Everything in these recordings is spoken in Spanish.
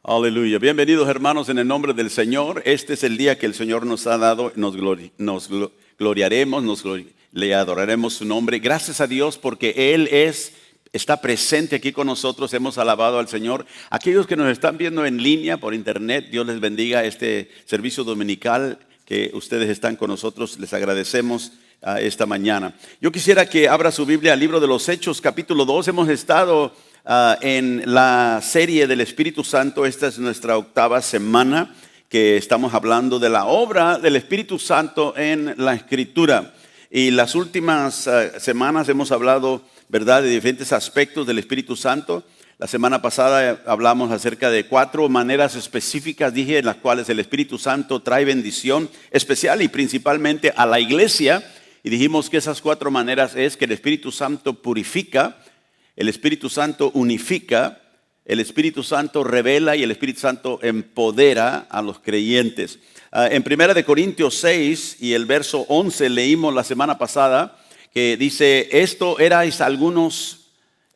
Aleluya. Bienvenidos, hermanos, en el nombre del Señor. Este es el día que el Señor nos ha dado. Gloriaremos, le adoraremos su nombre. Gracias a Dios porque Él está presente aquí con nosotros. Hemos alabado al Señor. Aquellos que nos están viendo en línea por internet, Dios les bendiga este servicio dominical que ustedes están con nosotros. Les agradecemos esta mañana. Yo quisiera que abra su Biblia al libro de los Hechos, capítulo 2. Hemos estado en la serie del Espíritu Santo. Esta es nuestra 8ª semana que estamos hablando de la obra del Espíritu Santo en la Escritura. Y las últimas semanas hemos hablado, ¿verdad?, de diferentes aspectos del Espíritu Santo. La semana pasada hablamos acerca de 4 maneras específicas, dije, en las cuales el Espíritu Santo trae bendición especial y principalmente a la iglesia. Y dijimos que esas 4 maneras es que el Espíritu Santo purifica, el Espíritu Santo unifica, el Espíritu Santo revela y el Espíritu Santo empodera a los creyentes. En 1 Corintios 6 y el verso 11 leímos la semana pasada que dice, esto erais algunos,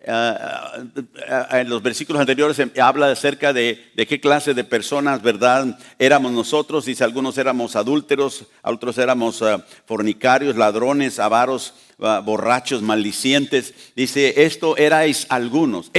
en los versículos anteriores habla acerca de qué clase de personas, ¿verdad?, éramos nosotros. Dice, algunos éramos adúlteros, otros éramos fornicarios, ladrones, avaros, borrachos, maldicientes. Dice, esto erais algunos,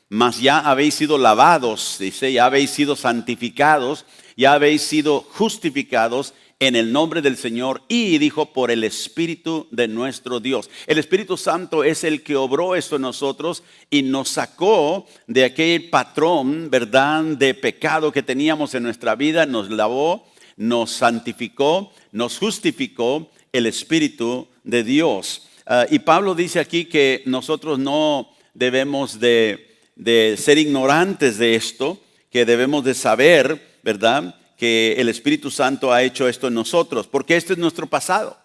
mas ya habéis sido lavados, dice, ya habéis sido santificados, ya habéis sido justificados en el nombre del Señor y, dijo, por el Espíritu de nuestro Dios. El Espíritu Santo es el que obró esto en nosotros y nos sacó de aquel patrón, ¿verdad?, de pecado que teníamos en nuestra vida. Nos lavó, nos santificó, nos justificó el Espíritu de Dios. Y Pablo dice aquí que nosotros no debemos de ser ignorantes de esto, que debemos de saber, ¿verdad?, que el Espíritu Santo ha hecho esto en nosotros, porque este es nuestro pasado.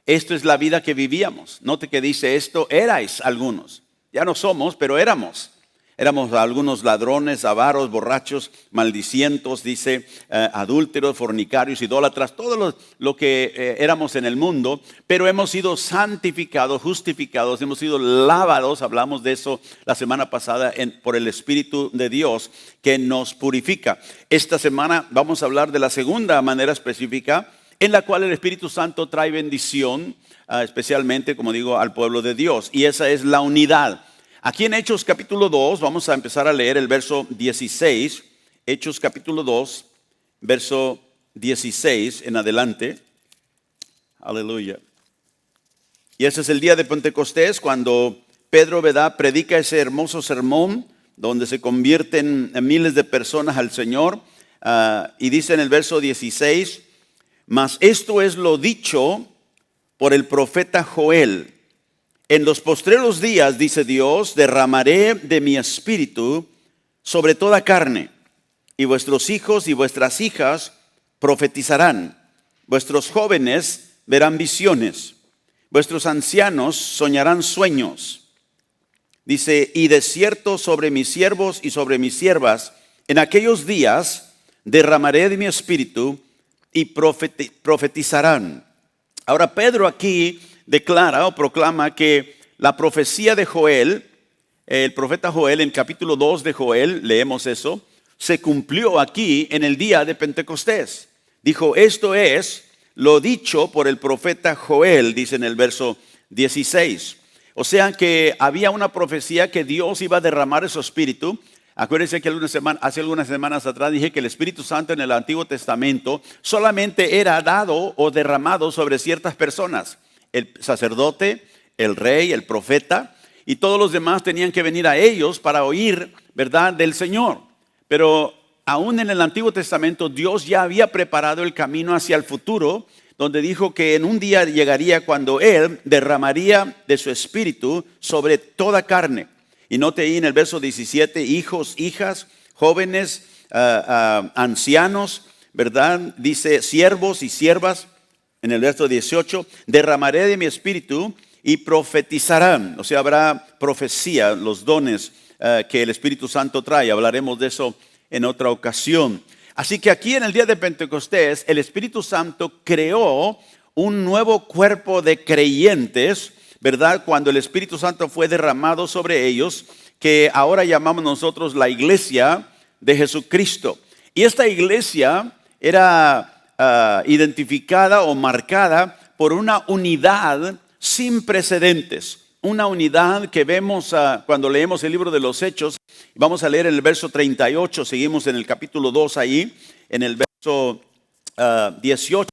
Esto es la vida que vivíamos. Note que dice esto, erais algunos. Ya no somos, pero éramos. Éramos algunos ladrones, avaros, borrachos, maldicientos, dice, adúlteros, fornicarios, idólatras, todo lo que éramos en el mundo, pero hemos sido santificados, justificados, hemos sido lavados, hablamos de eso la semana pasada, por el Espíritu de Dios que nos purifica. Esta semana vamos a hablar de la segunda manera específica en la cual el Espíritu Santo trae bendición, especialmente, como digo, al pueblo de Dios, y esa es la unidad. Aquí en Hechos capítulo 2, vamos a empezar a leer el verso 16, Hechos capítulo 2, verso 16 en adelante. Aleluya. Y ese es el día de Pentecostés, cuando Pedro, ¿verdad?, predica ese hermoso sermón, donde se convierten miles de personas al Señor. Y dice en el verso 16, mas esto es lo dicho por el profeta Joel. En los postreros días, dice Dios, derramaré de mi espíritu sobre toda carne, y vuestros hijos y vuestras hijas profetizarán, vuestros jóvenes verán visiones, vuestros ancianos soñarán sueños. Dice, y de cierto sobre mis siervos y sobre mis siervas, en aquellos días derramaré de mi espíritu y profetizarán. Ahora Pedro aquí declara o proclama que la profecía de Joel, el profeta Joel, en capítulo 2 de Joel, leemos eso, se cumplió aquí en el día de Pentecostés. Dijo, esto es lo dicho por el profeta Joel, dice en el verso 16. O sea que había una profecía que Dios iba a derramar su espíritu. Acuérdense que hace algunas semanas atrás dije que el Espíritu Santo en el Antiguo Testamento solamente era dado o derramado sobre ciertas personas. El sacerdote, el rey, el profeta, y todos los demás tenían que venir a ellos para oír, ¿verdad?, del Señor. Pero aún en el Antiguo Testamento Dios ya había preparado el camino hacia el futuro, donde dijo que en un día llegaría cuando Él derramaría de su espíritu sobre toda carne. Y note ahí en el verso 17, hijos, hijas, jóvenes, ancianos, ¿verdad? Dice siervos y siervas. En el verso 18, derramaré de mi espíritu y profetizarán. O sea, habrá profecía, los dones que el Espíritu Santo trae. Hablaremos de eso en otra ocasión. Así que aquí en el día de Pentecostés, el Espíritu Santo creó un nuevo cuerpo de creyentes, ¿verdad? Cuando el Espíritu Santo fue derramado sobre ellos, que ahora llamamos nosotros la iglesia, de Jesucristo. Y esta iglesia era identificada o marcada por una unidad sin precedentes. Una unidad que vemos cuando leemos el libro de los Hechos. Vamos a leer el verso 38, seguimos en el capítulo 2 ahí, en el verso 18,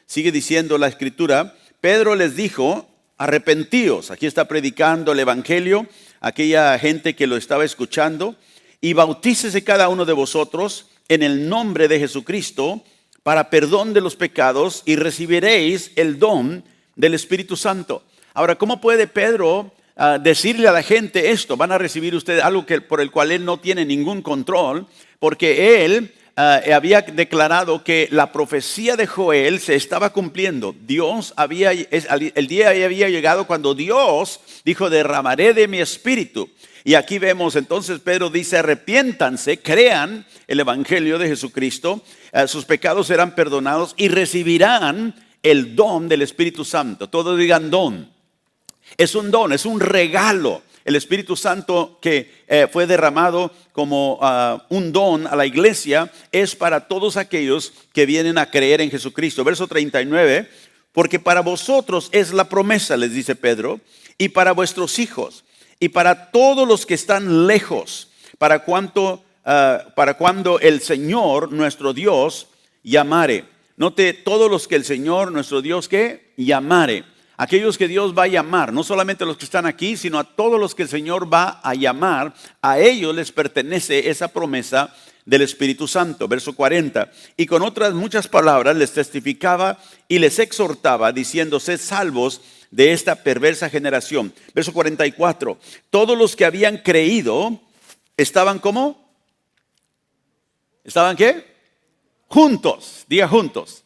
sigue diciendo la escritura, Pedro les dijo, arrepentíos, aquí está predicando el evangelio, aquella gente que lo estaba escuchando, y bautícese cada uno de vosotros en el nombre de Jesucristo para perdón de los pecados y recibiréis el don del Espíritu Santo. Ahora, ¿cómo puede Pedro decirle a la gente esto? Van a recibir ustedes algo por el cual él no tiene ningún control, porque él había declarado que la profecía de Joel se estaba cumpliendo. El día había llegado cuando Dios dijo, derramaré de mi espíritu. Y aquí vemos entonces Pedro dice, arrepiéntanse, crean el evangelio de Jesucristo, sus pecados serán perdonados y recibirán el don del Espíritu Santo. Todos digan don. Es un don, es un regalo. El Espíritu Santo que fue derramado como un don a la iglesia es para todos aquellos que vienen a creer en Jesucristo. Verso 39, porque para vosotros es la promesa, les dice Pedro, y para vuestros hijos, y para todos los que están lejos, para cuando el Señor, nuestro Dios, llamare. Note, todos los que el Señor, nuestro Dios, ¿qué? Llamare. Aquellos que Dios va a llamar, no solamente a los que están aquí, sino a todos los que el Señor va a llamar, a ellos les pertenece esa promesa del Espíritu Santo. Verso 40, y con otras muchas palabras les testificaba y les exhortaba, diciendo, sed salvos de esta perversa generación. Verso 44, todos los que habían creído, ¿estaban cómo? ¿Estaban qué? Juntos, diga juntos.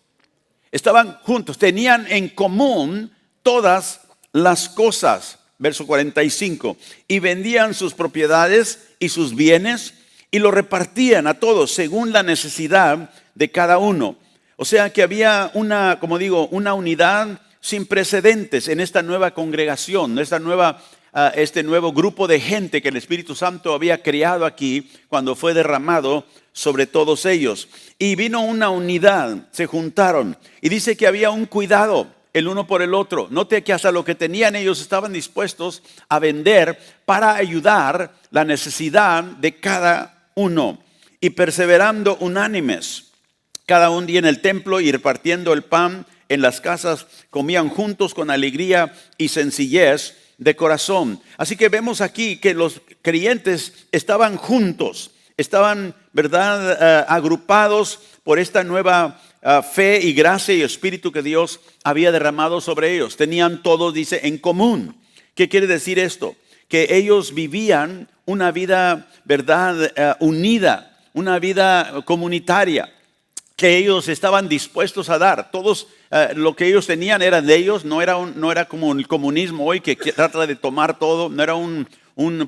Estaban juntos, tenían en común todas las cosas. Verso 45, y vendían sus propiedades y sus bienes y lo repartían a todos según la necesidad de cada uno. O sea que había una unidad sin precedentes en esta nueva congregación, este nuevo grupo de gente que el Espíritu Santo había creado aquí cuando fue derramado sobre todos ellos. Y vino una unidad, se juntaron y dice que había un cuidado el uno por el otro. Note que hasta lo que tenían ellos estaban dispuestos a vender para ayudar la necesidad de cada uno. Y perseverando unánimes, cada un día en el templo y repartiendo el pan en las casas, comían juntos con alegría y sencillez de corazón. Así que vemos aquí que los creyentes estaban juntos, estaban, ¿verdad?, agrupados por esta nueva fe y gracia y espíritu que Dios había derramado sobre ellos. Tenían todos, dice, en común. ¿Qué quiere decir esto? Que ellos vivían una vida, ¿verdad?, unida, una vida comunitaria, que ellos estaban dispuestos a dar. Todos lo que ellos tenían era de ellos, no era como el comunismo hoy que trata de tomar todo, no era un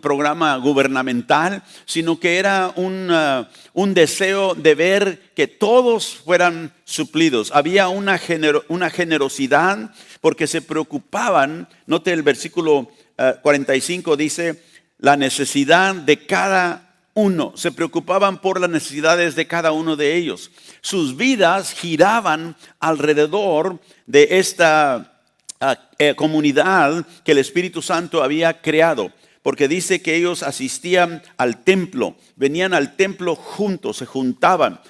programa gubernamental, sino que era un deseo de ver que todos fueran suplidos. Había una generosidad porque se preocupaban. Note el versículo 45 dice, la necesidad de cada uno. Se preocupaban por las necesidades de cada uno de ellos. Sus vidas giraban alrededor de esta comunidad que el Espíritu Santo había creado. Porque dice que ellos asistían al templo, venían al templo juntos, se juntaban.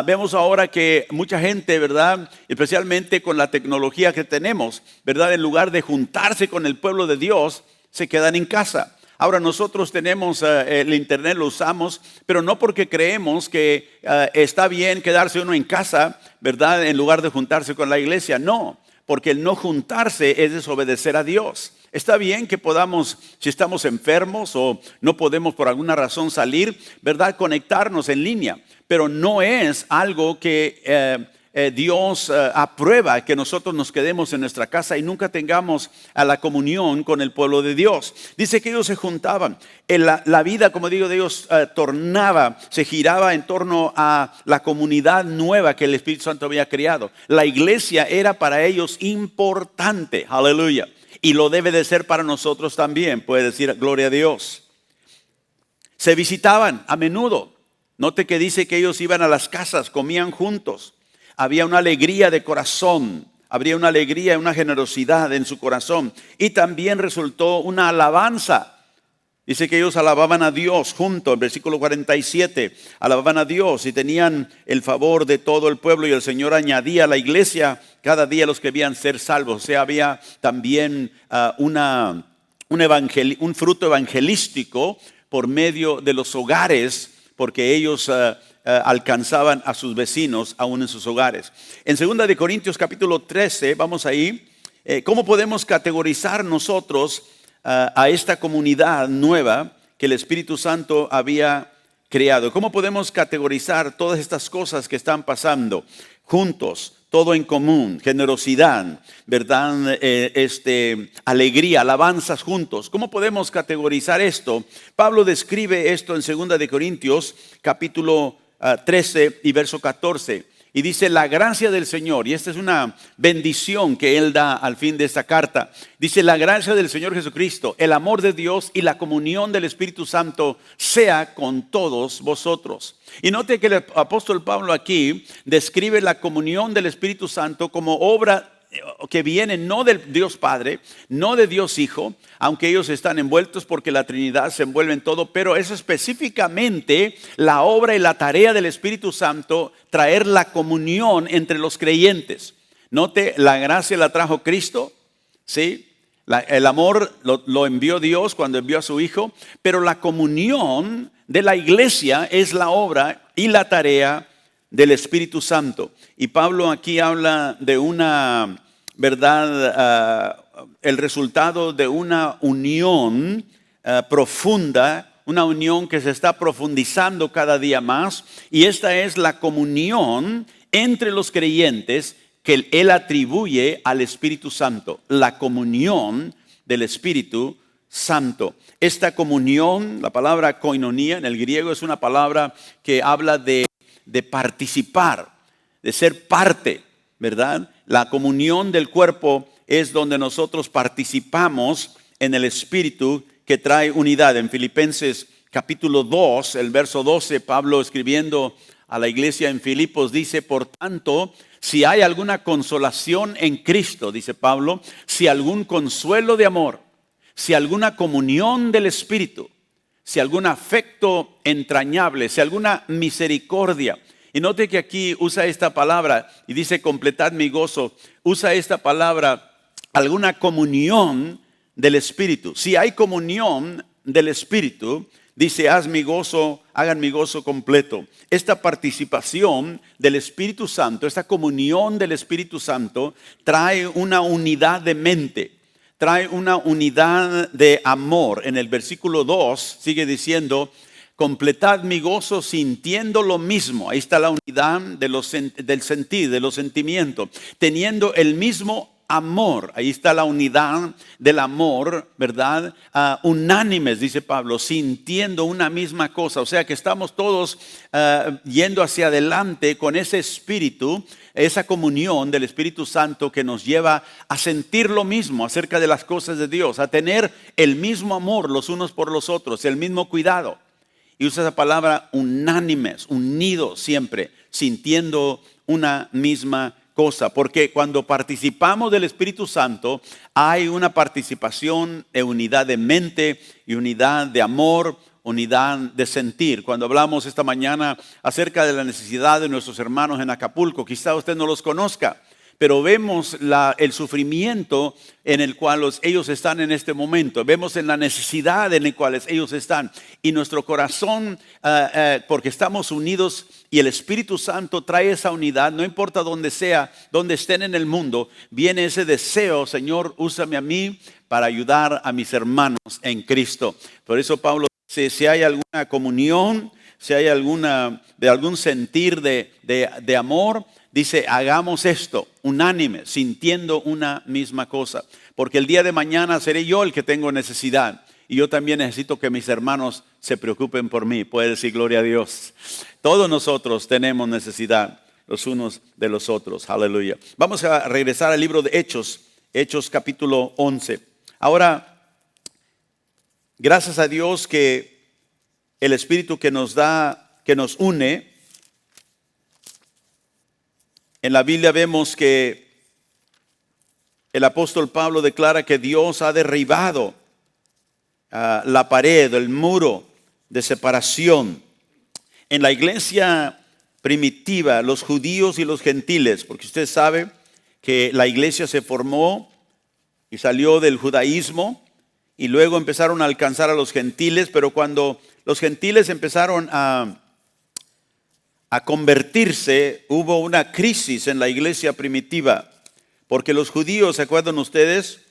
Vemos ahora que mucha gente, ¿verdad?, especialmente con la tecnología que tenemos, ¿verdad?, en lugar de juntarse con el pueblo de Dios, se quedan en casa. Ahora nosotros tenemos el internet, lo usamos, pero no porque creemos que está bien quedarse uno en casa, ¿verdad?, en lugar de juntarse con la iglesia. No, porque el no juntarse es desobedecer a Dios. Está bien que podamos, si estamos enfermos o no podemos por alguna razón salir, ¿verdad?, conectarnos en línea. Pero no es algo que Dios aprueba, que nosotros nos quedemos en nuestra casa y nunca tengamos a la comunión con el pueblo de Dios. Dice que ellos se juntaban. La vida, como digo, de ellos se giraba en torno a la comunidad nueva que el Espíritu Santo había creado. La iglesia era para ellos importante. Aleluya. Y lo debe de ser para nosotros también, puede decir gloria a Dios. Se visitaban a menudo. Note que dice que ellos iban a las casas, comían juntos. Había una alegría de corazón, habría una alegría, una generosidad en su corazón. Y también resultó una alabanza. Dice que ellos alababan a Dios juntos, en versículo 47, alababan a Dios y tenían el favor de todo el pueblo, y el Señor añadía a la iglesia cada día los que debían ser salvos. O sea, había también un fruto evangelístico por medio de los hogares, porque ellos alcanzaban a sus vecinos aún en sus hogares. En 2 de Corintios capítulo 13, vamos ahí, ¿cómo podemos categorizar nosotros a esta comunidad nueva que el Espíritu Santo había creado? ¿Cómo podemos categorizar todas estas cosas que están pasando juntos? Todo en común, generosidad, ¿verdad? Alegría, alabanzas juntos. ¿Cómo podemos categorizar esto? Pablo describe esto en 2 de Corintios capítulo 13 y verso 14. Y dice: la gracia del Señor, y esta es una bendición que Él da al fin de esta carta. Dice: la gracia del Señor Jesucristo, el amor de Dios y la comunión del Espíritu Santo sea con todos vosotros. Y note que el apóstol Pablo aquí describe la comunión del Espíritu Santo como obra que viene no del Dios Padre, no de Dios Hijo, aunque ellos están envueltos porque la Trinidad se envuelve en todo, pero es específicamente la obra y la tarea del Espíritu Santo, traer la comunión entre los creyentes. Note, la gracia la trajo Cristo, ¿sí? El amor lo envió Dios cuando envió a su Hijo, pero la comunión de la iglesia es la obra y la tarea del Espíritu Santo. Y Pablo aquí habla de una verdad, el resultado de una unión profunda, una unión que se está profundizando cada día más, y esta es la comunión entre los creyentes que Él atribuye al Espíritu Santo, la comunión del Espíritu Santo. Esta comunión, la palabra koinonía en el griego, es una palabra que habla de participar, de ser parte, ¿verdad? La comunión del cuerpo es donde nosotros participamos en el Espíritu que trae unidad. En Filipenses capítulo 2, el verso 12, Pablo escribiendo a la iglesia en Filipos dice: por tanto, si hay alguna consolación en Cristo, dice Pablo, si algún consuelo de amor, si alguna comunión del Espíritu, si algún afecto entrañable, si alguna misericordia. Y note que aquí usa esta palabra y dice: completad mi gozo. Usa esta palabra, alguna comunión del Espíritu. Si hay comunión del Espíritu, dice: hagan mi gozo completo. Esta participación del Espíritu Santo, esta comunión del Espíritu Santo trae una unidad de mente, trae una unidad de amor. En el versículo 2 sigue diciendo: completad mi gozo sintiendo lo mismo. Ahí está la unidad del sentir, de los sentimientos. Teniendo el mismo amor. Ahí está la unidad del amor, ¿verdad? Unánimes, dice Pablo, sintiendo una misma cosa. O sea que estamos todos yendo hacia adelante con ese espíritu, esa comunión del Espíritu Santo que nos lleva a sentir lo mismo acerca de las cosas de Dios, a tener el mismo amor los unos por los otros, el mismo cuidado. Y usa esa palabra unánimes, unidos siempre, sintiendo una misma cosa. Porque cuando participamos del Espíritu Santo, hay una participación de unidad de mente y unidad de amor, unidad de sentir. Cuando hablamos esta mañana acerca de la necesidad de nuestros hermanos en Acapulco, quizá usted no los conozca, pero vemos el sufrimiento en el cual ellos están en este momento. Vemos en la necesidad en la cual ellos están. Y nuestro corazón, porque estamos unidos y el Espíritu Santo trae esa unidad, no importa dónde sea, dónde estén en el mundo, viene ese deseo: Señor, úsame a mí para ayudar a mis hermanos en Cristo. Por eso Pablo dice: si hay alguna comunión, si hay algún sentir de amor, dice: hagamos esto, unánime, sintiendo una misma cosa. Porque el día de mañana seré yo el que tengo necesidad. Y yo también necesito que mis hermanos se preocupen por mí. Puede decir gloria a Dios. Todos nosotros tenemos necesidad los unos de los otros. Aleluya. Vamos a regresar al libro de Hechos. Hechos capítulo 11. Ahora, gracias a Dios que el Espíritu que que nos une. En la Biblia vemos que el apóstol Pablo declara que Dios ha derribado la pared, el muro de separación. En la iglesia primitiva, los judíos y los gentiles, porque usted sabe que la iglesia se formó y salió del judaísmo y luego empezaron a alcanzar a los gentiles, pero cuando los gentiles empezaron a convertirse, hubo una crisis en la iglesia primitiva, porque los judíos, ¿se acuerdan ustedes?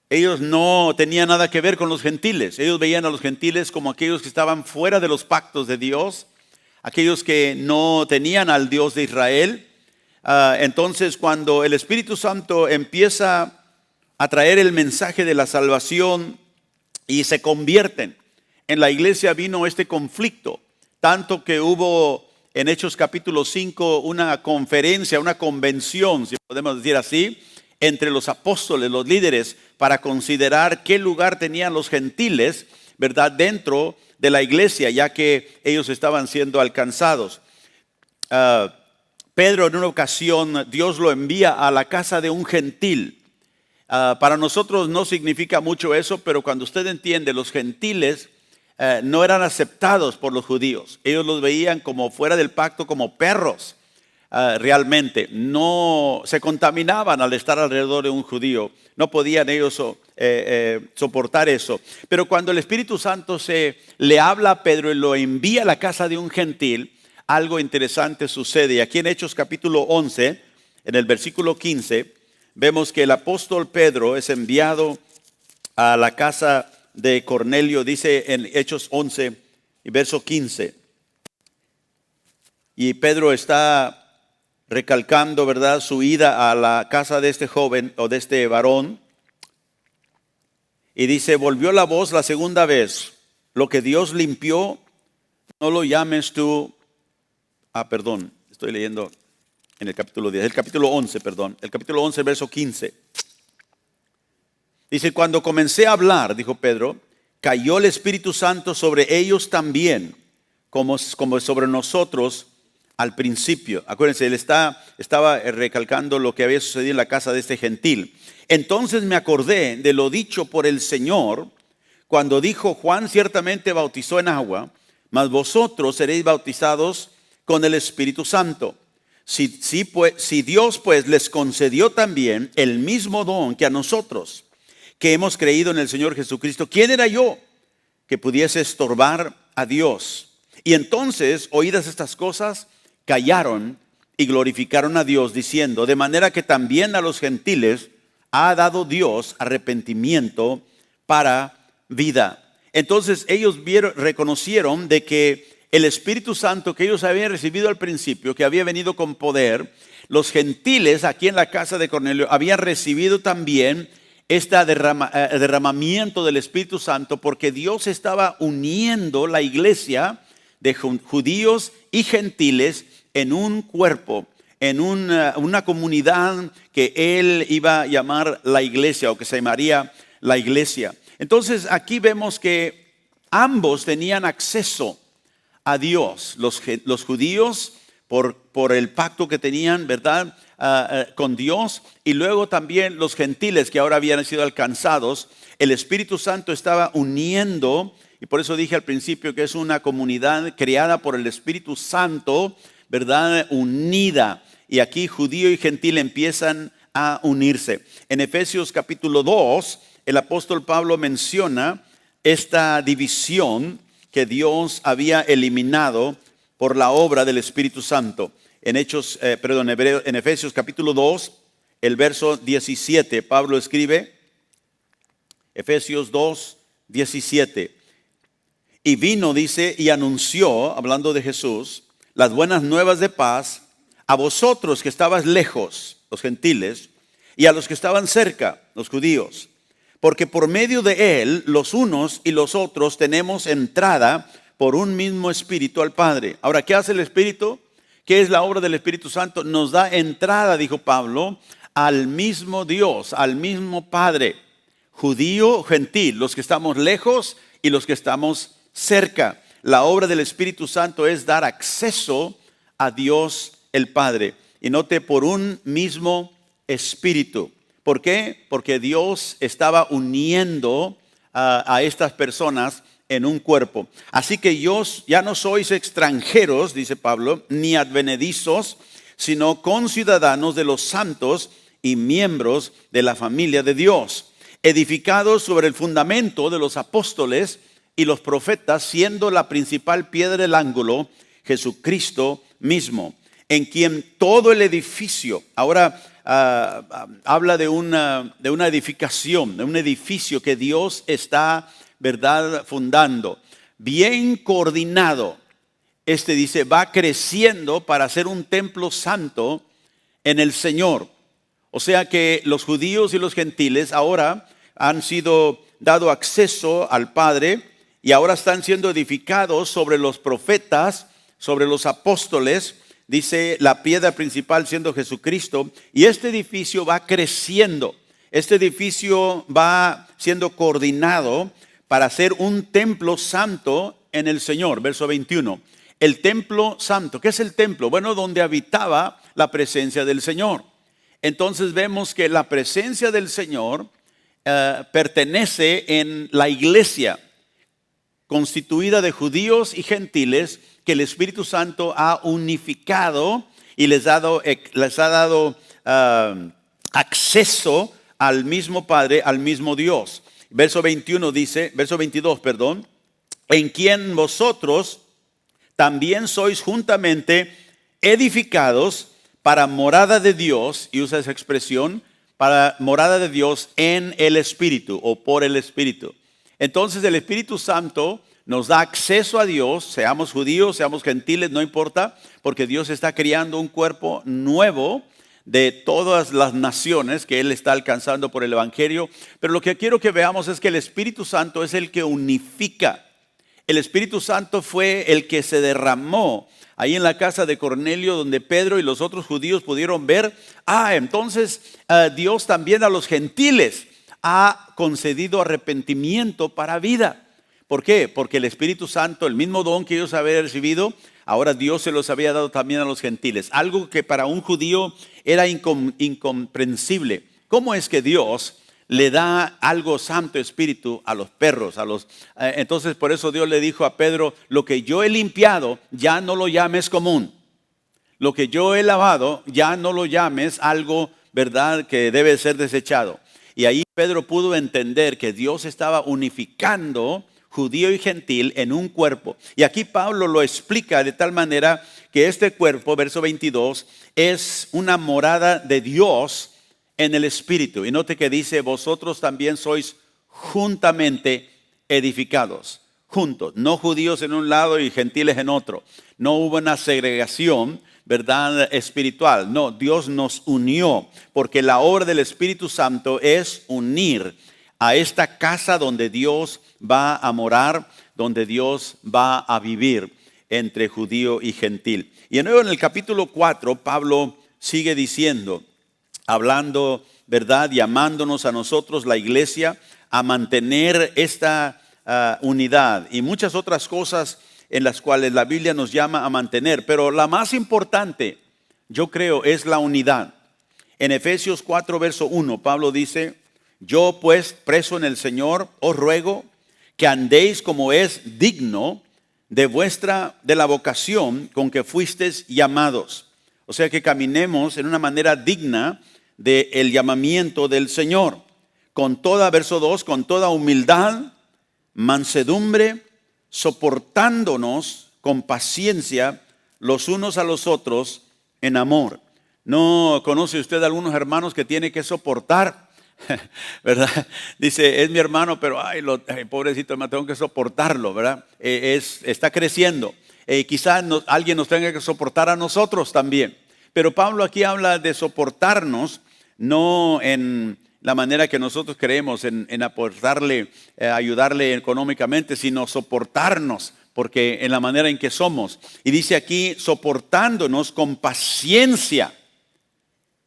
Ellos no tenían nada que ver con los gentiles. Ellos veían a los gentiles como aquellos que estaban fuera de los pactos de Dios, aquellos que no tenían al Dios de Israel. Entonces, cuando el Espíritu Santo empieza a traer el mensaje de la salvación y se convierten, en la iglesia vino este conflicto, tanto que hubo en Hechos capítulo 5 una conferencia, una convención, si podemos decir así, entre los apóstoles, los líderes, para considerar qué lugar tenían los gentiles, ¿verdad?, dentro de la iglesia, ya que ellos estaban siendo alcanzados. Pedro, en una ocasión, Dios lo envía a la casa de un gentil. Para nosotros no significa mucho eso, pero cuando usted entiende, los gentiles no eran aceptados por los judíos. Ellos los veían como fuera del pacto, como perros. Realmente no se contaminaban al estar alrededor de un judío, no podían ellos soportar eso. Pero cuando el Espíritu Santo le habla a Pedro y lo envía a la casa de un gentil, algo interesante sucede. Y aquí en Hechos capítulo 11, en el versículo 15, vemos que el apóstol Pedro es enviado a la casa de Cornelio, dice en Hechos 11 y verso 15. Y Pedro está recalcando, ¿verdad?, su ida a la casa de este joven o de este varón. Y dice, volvió la voz la segunda vez, lo que Dios limpió, no lo llames tú. Perdón, estoy leyendo en el capítulo 10, el capítulo 11, perdón, el capítulo 11, verso 15. Dice, cuando comencé a hablar, dijo Pedro, cayó el Espíritu Santo sobre ellos también, como sobre nosotros al principio. Acuérdense, él estaba recalcando lo que había sucedido en la casa de este gentil. Entonces me acordé de lo dicho por el Señor cuando dijo, Juan ciertamente bautizó en agua, mas vosotros seréis bautizados con el Espíritu Santo. Si Dios pues les concedió también el mismo don que a nosotros, que hemos creído en el Señor Jesucristo, ¿quién era yo que pudiese estorbar a Dios? Y entonces, oídas estas cosas, callaron y glorificaron a Dios, diciendo, de manera que también a los gentiles ha dado Dios arrepentimiento para vida. Entonces ellos reconocieron de que el Espíritu Santo que ellos habían recibido al principio, que había venido con poder, los gentiles aquí en la casa de Cornelio habían recibido también este derramamiento del Espíritu Santo, porque Dios estaba uniendo la iglesia de judíos y gentiles en un cuerpo, en una comunidad que él iba a llamar la iglesia, o que se llamaría la iglesia. Entonces aquí vemos que ambos tenían acceso a Dios, los judíos por el pacto que tenían, ¿verdad?, con Dios, y luego también los gentiles que ahora habían sido alcanzados. El Espíritu Santo estaba uniendo, y por eso dije al principio que es una comunidad creada por el Espíritu Santo, ¿verdad?, unida. Y aquí judío y gentil empiezan a unirse. En Efesios capítulo 2, el apóstol Pablo menciona esta división que Dios había eliminado por la obra del Espíritu Santo. En Efesios capítulo 2, el verso 17, Pablo escribe, Efesios 2, 17. Y vino, dice, y anunció, hablando de Jesús, las buenas nuevas de paz a vosotros que estabas lejos, los gentiles, y a los que estaban cerca, los judíos. Porque por medio de él, los unos y los otros tenemos entrada por un mismo Espíritu al Padre. Ahora, ¿qué hace el Espíritu? ¿Qué es la obra del Espíritu Santo? Nos da entrada, dijo Pablo, al mismo Dios, al mismo Padre, judío, gentil, los que estamos lejos y los que estamos cerca. La obra del Espíritu Santo es dar acceso a Dios el Padre. Y note, por un mismo espíritu. ¿Por qué? Porque Dios estaba uniendo a estas personas en un cuerpo. Así que ya no sois extranjeros, dice Pablo, ni advenedizos, sino conciudadanos de los santos y miembros de la familia de Dios, edificados sobre el fundamento de los apóstoles y los profetas, siendo la principal piedra del ángulo Jesucristo mismo, en quien todo el edificio, ahora habla de una edificación, de un edificio que Dios está, ¿verdad?, fundando, bien coordinado. Dice, va creciendo para ser un templo santo en el Señor. O sea que los judíos y los gentiles ahora han sido dado acceso al Padre y ahora están siendo edificados sobre los profetas, sobre los apóstoles. Dice, la piedra principal siendo Jesucristo, y este edificio va creciendo. Este edificio va siendo coordinado para ser un templo santo en el Señor. Verso 21. El templo santo. ¿Qué es el templo? Bueno, donde habitaba la presencia del Señor. Entonces vemos que la presencia del Señor pertenece en la iglesia, constituida de judíos y gentiles, que el Espíritu Santo ha unificado y les ha dado acceso al mismo Padre, al mismo Dios. Verso 22, en quien vosotros también sois juntamente edificados para morada de Dios, y usa esa expresión, para morada de Dios en el Espíritu o por el Espíritu. Entonces el Espíritu Santo nos da acceso a Dios, seamos judíos, seamos gentiles, no importa, porque Dios está creando un cuerpo nuevo de todas las naciones que Él está alcanzando por el Evangelio. Pero lo que quiero que veamos es que el Espíritu Santo es el que unifica. El Espíritu Santo fue el que se derramó ahí en la casa de Cornelio, donde Pedro y los otros judíos pudieron ver, entonces Dios también a los gentiles ha concedido arrepentimiento para vida. ¿Por qué? Porque el Espíritu Santo, el mismo don que ellos habían recibido, ahora Dios se los había dado también a los gentiles. Algo que para un judío era incomprensible. ¿Cómo es que Dios le da algo Santo Espíritu a los perros? Entonces por eso Dios le dijo a Pedro, lo que yo he limpiado, ya no lo llames común. Lo que yo he lavado, ya no lo llames algo, ¿verdad?, que debe ser desechado. Y ahí Pedro pudo entender que Dios estaba unificando judío y gentil en un cuerpo. Y aquí Pablo lo explica de tal manera que este cuerpo, verso 22, es una morada de Dios en el Espíritu. Y note que dice, vosotros también sois juntamente edificados. Juntos, no judíos en un lado y gentiles en otro. No hubo una segregación, ¿verdad?, espiritual. No, Dios nos unió, porque la obra del Espíritu Santo es unir a esta casa donde Dios va a morar, donde Dios va a vivir entre judío y gentil. Y de nuevo en el capítulo 4, Pablo sigue diciendo, hablando, ¿verdad?, llamándonos a nosotros, la iglesia, a mantener esta unidad y muchas otras cosas en las cuales la Biblia nos llama a mantener. Pero la más importante, yo creo, es la unidad. En Efesios 4, verso 1, Pablo dice, yo pues, preso en el Señor, os ruego que andéis como es digno de la vocación con que fuisteis llamados. O sea, que caminemos en una manera digna del llamamiento del Señor. Con toda, verso 2, con toda humildad, mansedumbre, soportándonos con paciencia los unos a los otros en amor. ¿No conoce usted a algunos hermanos que tiene que soportar? ¿Verdad? Dice, es mi hermano, pero pobrecito, me tengo que soportarlo, ¿verdad? Está creciendo. Quizás alguien nos tenga que soportar a nosotros también. Pero Pablo aquí habla de soportarnos, no en la manera que nosotros creemos, en aportarle, ayudarle económicamente, sino soportarnos, porque en la manera en que somos. Y dice aquí, soportándonos con paciencia.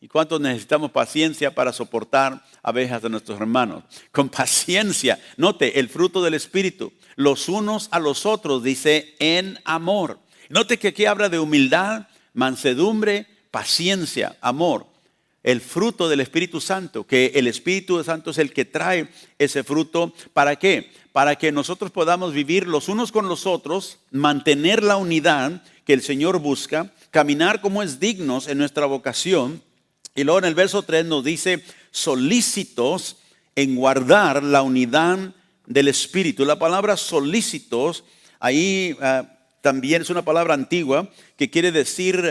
¿Y cuántos necesitamos paciencia para soportar abejas de nuestros hermanos? Con paciencia. Note, el fruto del Espíritu. Los unos a los otros, dice, en amor. Note que aquí habla de humildad, mansedumbre, paciencia, amor. El fruto del Espíritu Santo, que el Espíritu Santo es el que trae ese fruto. ¿Para qué? Para que nosotros podamos vivir los unos con los otros, mantener la unidad que el Señor busca, caminar como es dignos en nuestra vocación. Y luego en el verso 3 nos dice, solícitos en guardar la unidad del Espíritu. La palabra solícitos, ahí también es una palabra antigua que quiere decir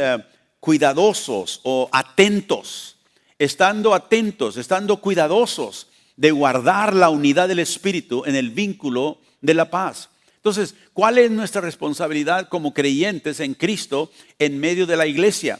cuidadosos o atentos. Estando atentos, estando cuidadosos de guardar la unidad del Espíritu en el vínculo de la paz. Entonces, ¿cuál es nuestra responsabilidad como creyentes en Cristo en medio de la iglesia?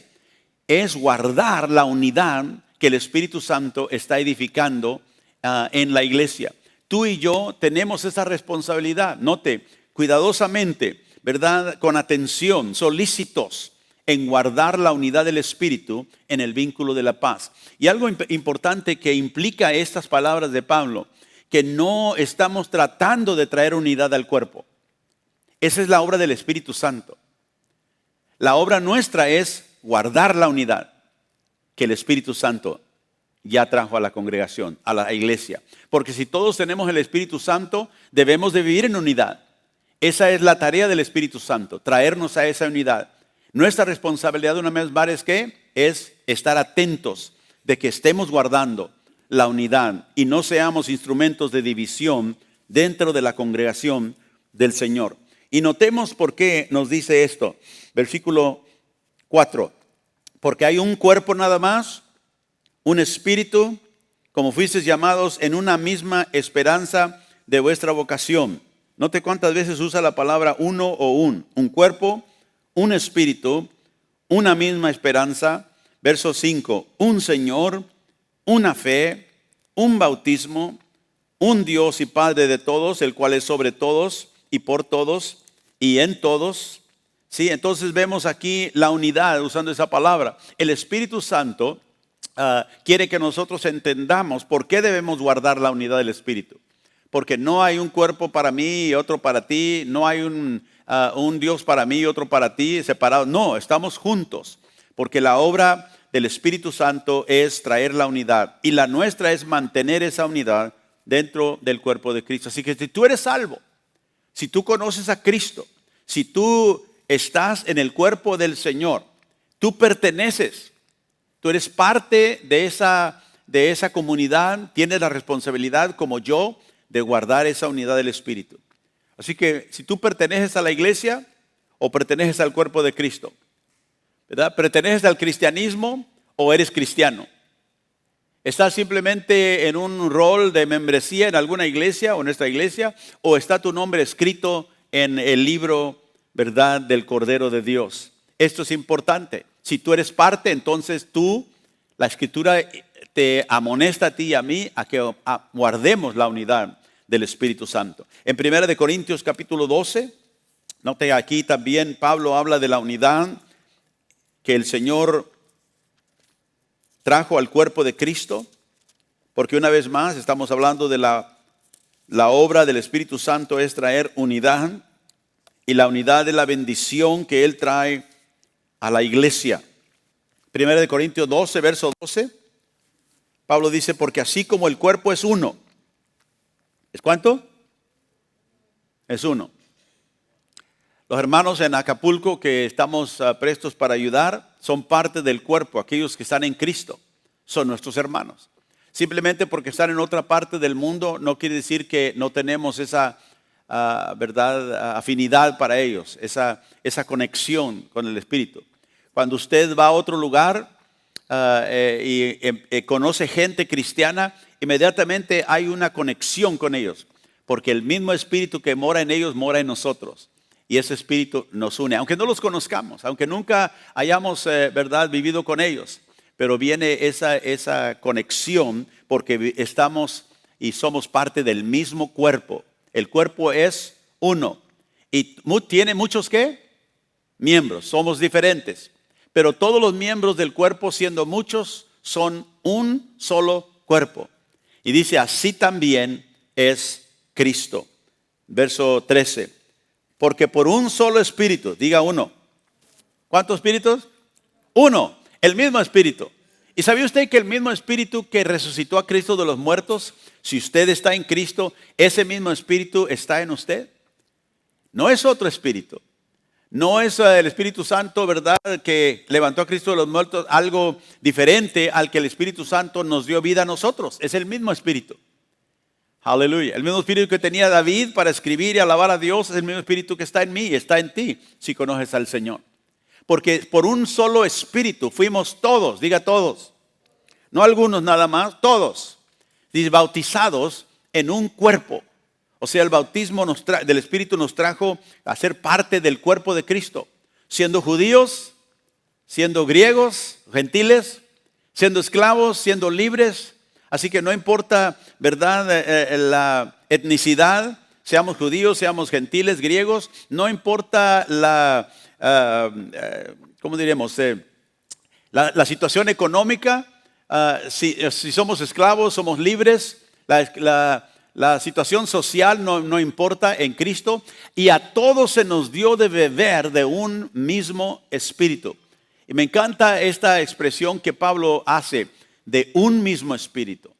Es guardar la unidad que el Espíritu Santo está edificando en la iglesia. Tú y yo tenemos esa responsabilidad. Note, cuidadosamente, ¿verdad? Con atención, solícitos en guardar la unidad del Espíritu en el vínculo de la paz. Y algo importante que implica estas palabras de Pablo, que no estamos tratando de traer unidad al cuerpo. Esa es la obra del Espíritu Santo. La obra nuestra es guardar la unidad que el Espíritu Santo ya trajo a la congregación, a la iglesia. Porque si todos tenemos el Espíritu Santo, debemos de vivir en unidad. Esa es la tarea del Espíritu Santo, traernos a esa unidad. Nuestra responsabilidad una vez más es que es estar atentos de que estemos guardando la unidad y no seamos instrumentos de división dentro de la congregación del Señor. Y notemos por qué nos dice esto. Versículo 4. Porque hay un cuerpo nada más, un espíritu, como fuisteis llamados en una misma esperanza de vuestra vocación. Note cuántas veces usa la palabra uno o un cuerpo, un espíritu, una misma esperanza. Verso 5, un Señor, una fe, un bautismo, un Dios y Padre de todos, el cual es sobre todos y por todos y en todos. Sí, entonces vemos aquí la unidad usando esa palabra. El Espíritu Santo quiere que nosotros entendamos por qué debemos guardar la unidad del Espíritu. Porque no hay un cuerpo para mí y otro para ti, no hay un Dios para mí y otro para ti separados. No, estamos juntos. Porque la obra del Espíritu Santo es traer la unidad. Y la nuestra es mantener esa unidad dentro del cuerpo de Cristo. Así que si tú eres salvo, si tú conoces a Cristo, si tú estás en el cuerpo del Señor, tú perteneces, tú eres parte de esa comunidad, tienes la responsabilidad como yo de guardar esa unidad del Espíritu. Así que si tú perteneces a la iglesia o perteneces al cuerpo de Cristo, ¿verdad? ¿Perteneces al cristianismo o eres cristiano? ¿Estás simplemente en un rol de membresía en alguna iglesia o en nuestra iglesia? ¿O está tu nombre escrito en el libro, verdad, del Cordero de Dios? Esto es importante. Si tú eres parte, entonces la Escritura te amonesta a ti y a mí a que guardemos la unidad del Espíritu Santo. En 1 Corintios capítulo 12, note aquí también Pablo habla de la unidad que el Señor trajo al cuerpo de Cristo, porque una vez más estamos hablando de la obra del Espíritu Santo es traer unidad, y la unidad de la bendición que Él trae a la iglesia. 1 Corintios 12, verso 12, Pablo dice, porque así como el cuerpo es uno. ¿Es cuánto? Es uno. Los hermanos en Acapulco que estamos prestos para ayudar son parte del cuerpo. Aquellos que están en Cristo son nuestros hermanos. Simplemente porque están en otra parte del mundo no quiere decir que no tenemos esa afinidad para ellos, esa conexión con el Espíritu. Cuando usted va a otro lugar y conoce gente cristiana, inmediatamente hay una conexión con ellos, porque el mismo Espíritu que mora en ellos mora en nosotros. Y ese Espíritu nos une, aunque no los conozcamos, aunque nunca hayamos vivido con ellos. Pero viene esa conexión porque estamos y somos parte del mismo cuerpo. El cuerpo es uno y tiene muchos ¿qué? Miembros, somos diferentes. Pero todos los miembros del cuerpo, siendo muchos, son un solo cuerpo. Y dice, así también es Cristo. Verso 13. Porque por un solo espíritu, diga uno. ¿Cuántos espíritus? Uno, el mismo espíritu. ¿Y sabía usted que el mismo espíritu que resucitó a Cristo de los muertos, si usted está en Cristo, ese mismo espíritu está en usted? No es otro espíritu. No es el Espíritu Santo, ¿verdad?, que levantó a Cristo de los muertos, algo diferente al que el Espíritu Santo nos dio vida a nosotros. Es el mismo espíritu. Aleluya. El mismo espíritu que tenía David para escribir y alabar a Dios es el mismo espíritu que está en mí y está en ti, si conoces al Señor. Porque por un solo espíritu fuimos todos, diga todos, no algunos nada más, todos, bautizados en un cuerpo. O sea, el bautismo del Espíritu nos trajo a ser parte del cuerpo de Cristo, siendo judíos, siendo griegos, gentiles, siendo esclavos, siendo libres. Así que no importa, ¿verdad?, la etnicidad, seamos judíos, seamos gentiles, griegos, no importa ¿cómo diríamos? La situación económica, si somos esclavos, somos libres, la situación social no importa en Cristo, y a todos se nos dio de beber de un mismo espíritu. Y me encanta esta expresión que Pablo hace de un mismo espíritu,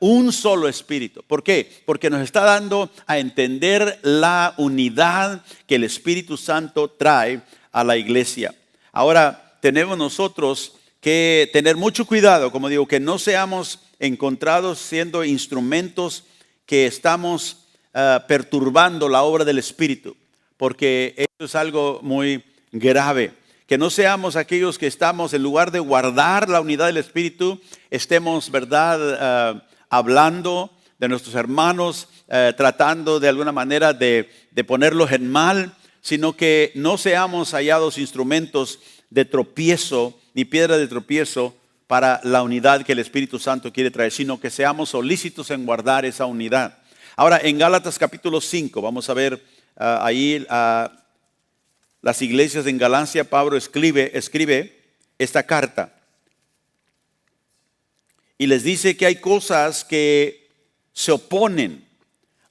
un solo espíritu. ¿Por qué? Porque nos está dando a entender la unidad que el Espíritu Santo trae a la iglesia. Ahora tenemos nosotros que tener mucho cuidado, como digo, que no seamos encontrados siendo instrumentos que estamos perturbando la obra del Espíritu, porque eso es algo muy grave. Que no seamos aquellos que estamos, en lugar de guardar la unidad del Espíritu, estemos, ¿verdad?, hablando de nuestros hermanos, tratando de alguna manera de ponerlos en mal, sino que no seamos hallados instrumentos de tropiezo, ni piedra de tropiezo para la unidad que el Espíritu Santo quiere traer, sino que seamos solícitos en guardar esa unidad. Ahora, en Gálatas capítulo 5, vamos a ver ahí las iglesias en Galacia. Pablo escribe esta carta y les dice que hay cosas que se oponen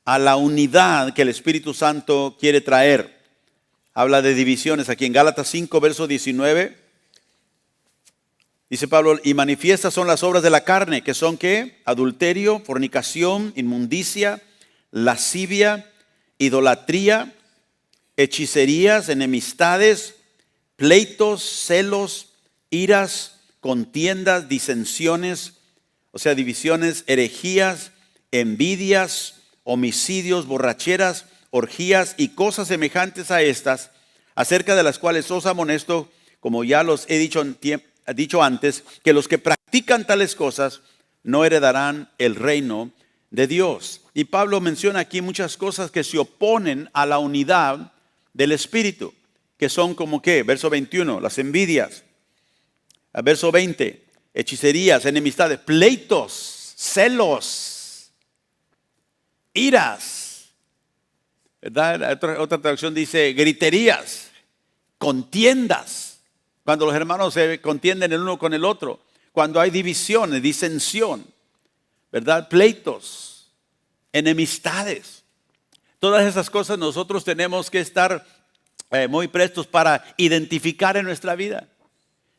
a la unidad que el Espíritu Santo quiere traer. Habla de divisiones aquí en Gálatas 5, verso 19. Dice Pablo, y manifiestas son las obras de la carne, que son ¿qué? Adulterio, fornicación, inmundicia, lascivia, idolatría, hechicerías, enemistades, pleitos, celos, iras, contiendas, disensiones, o sea, divisiones, herejías, envidias, homicidios, borracheras, orgías y cosas semejantes a estas, acerca de las cuales os amonesto, como ya los he dicho antes, que los que practican tales cosas no heredarán el reino de Dios. Y Pablo menciona aquí muchas cosas que se oponen a la unidad del Espíritu, que son como ¿qué? Verso 21, las envidias. Verso 20, hechicerías, enemistades, pleitos, celos, iras, ¿verdad? Otra traducción dice griterías, contiendas, cuando los hermanos se contienden el uno con el otro, cuando hay divisiones, disensión, ¿verdad? Pleitos, enemistades. Todas esas cosas nosotros tenemos que estar muy prestos para identificar en nuestra vida.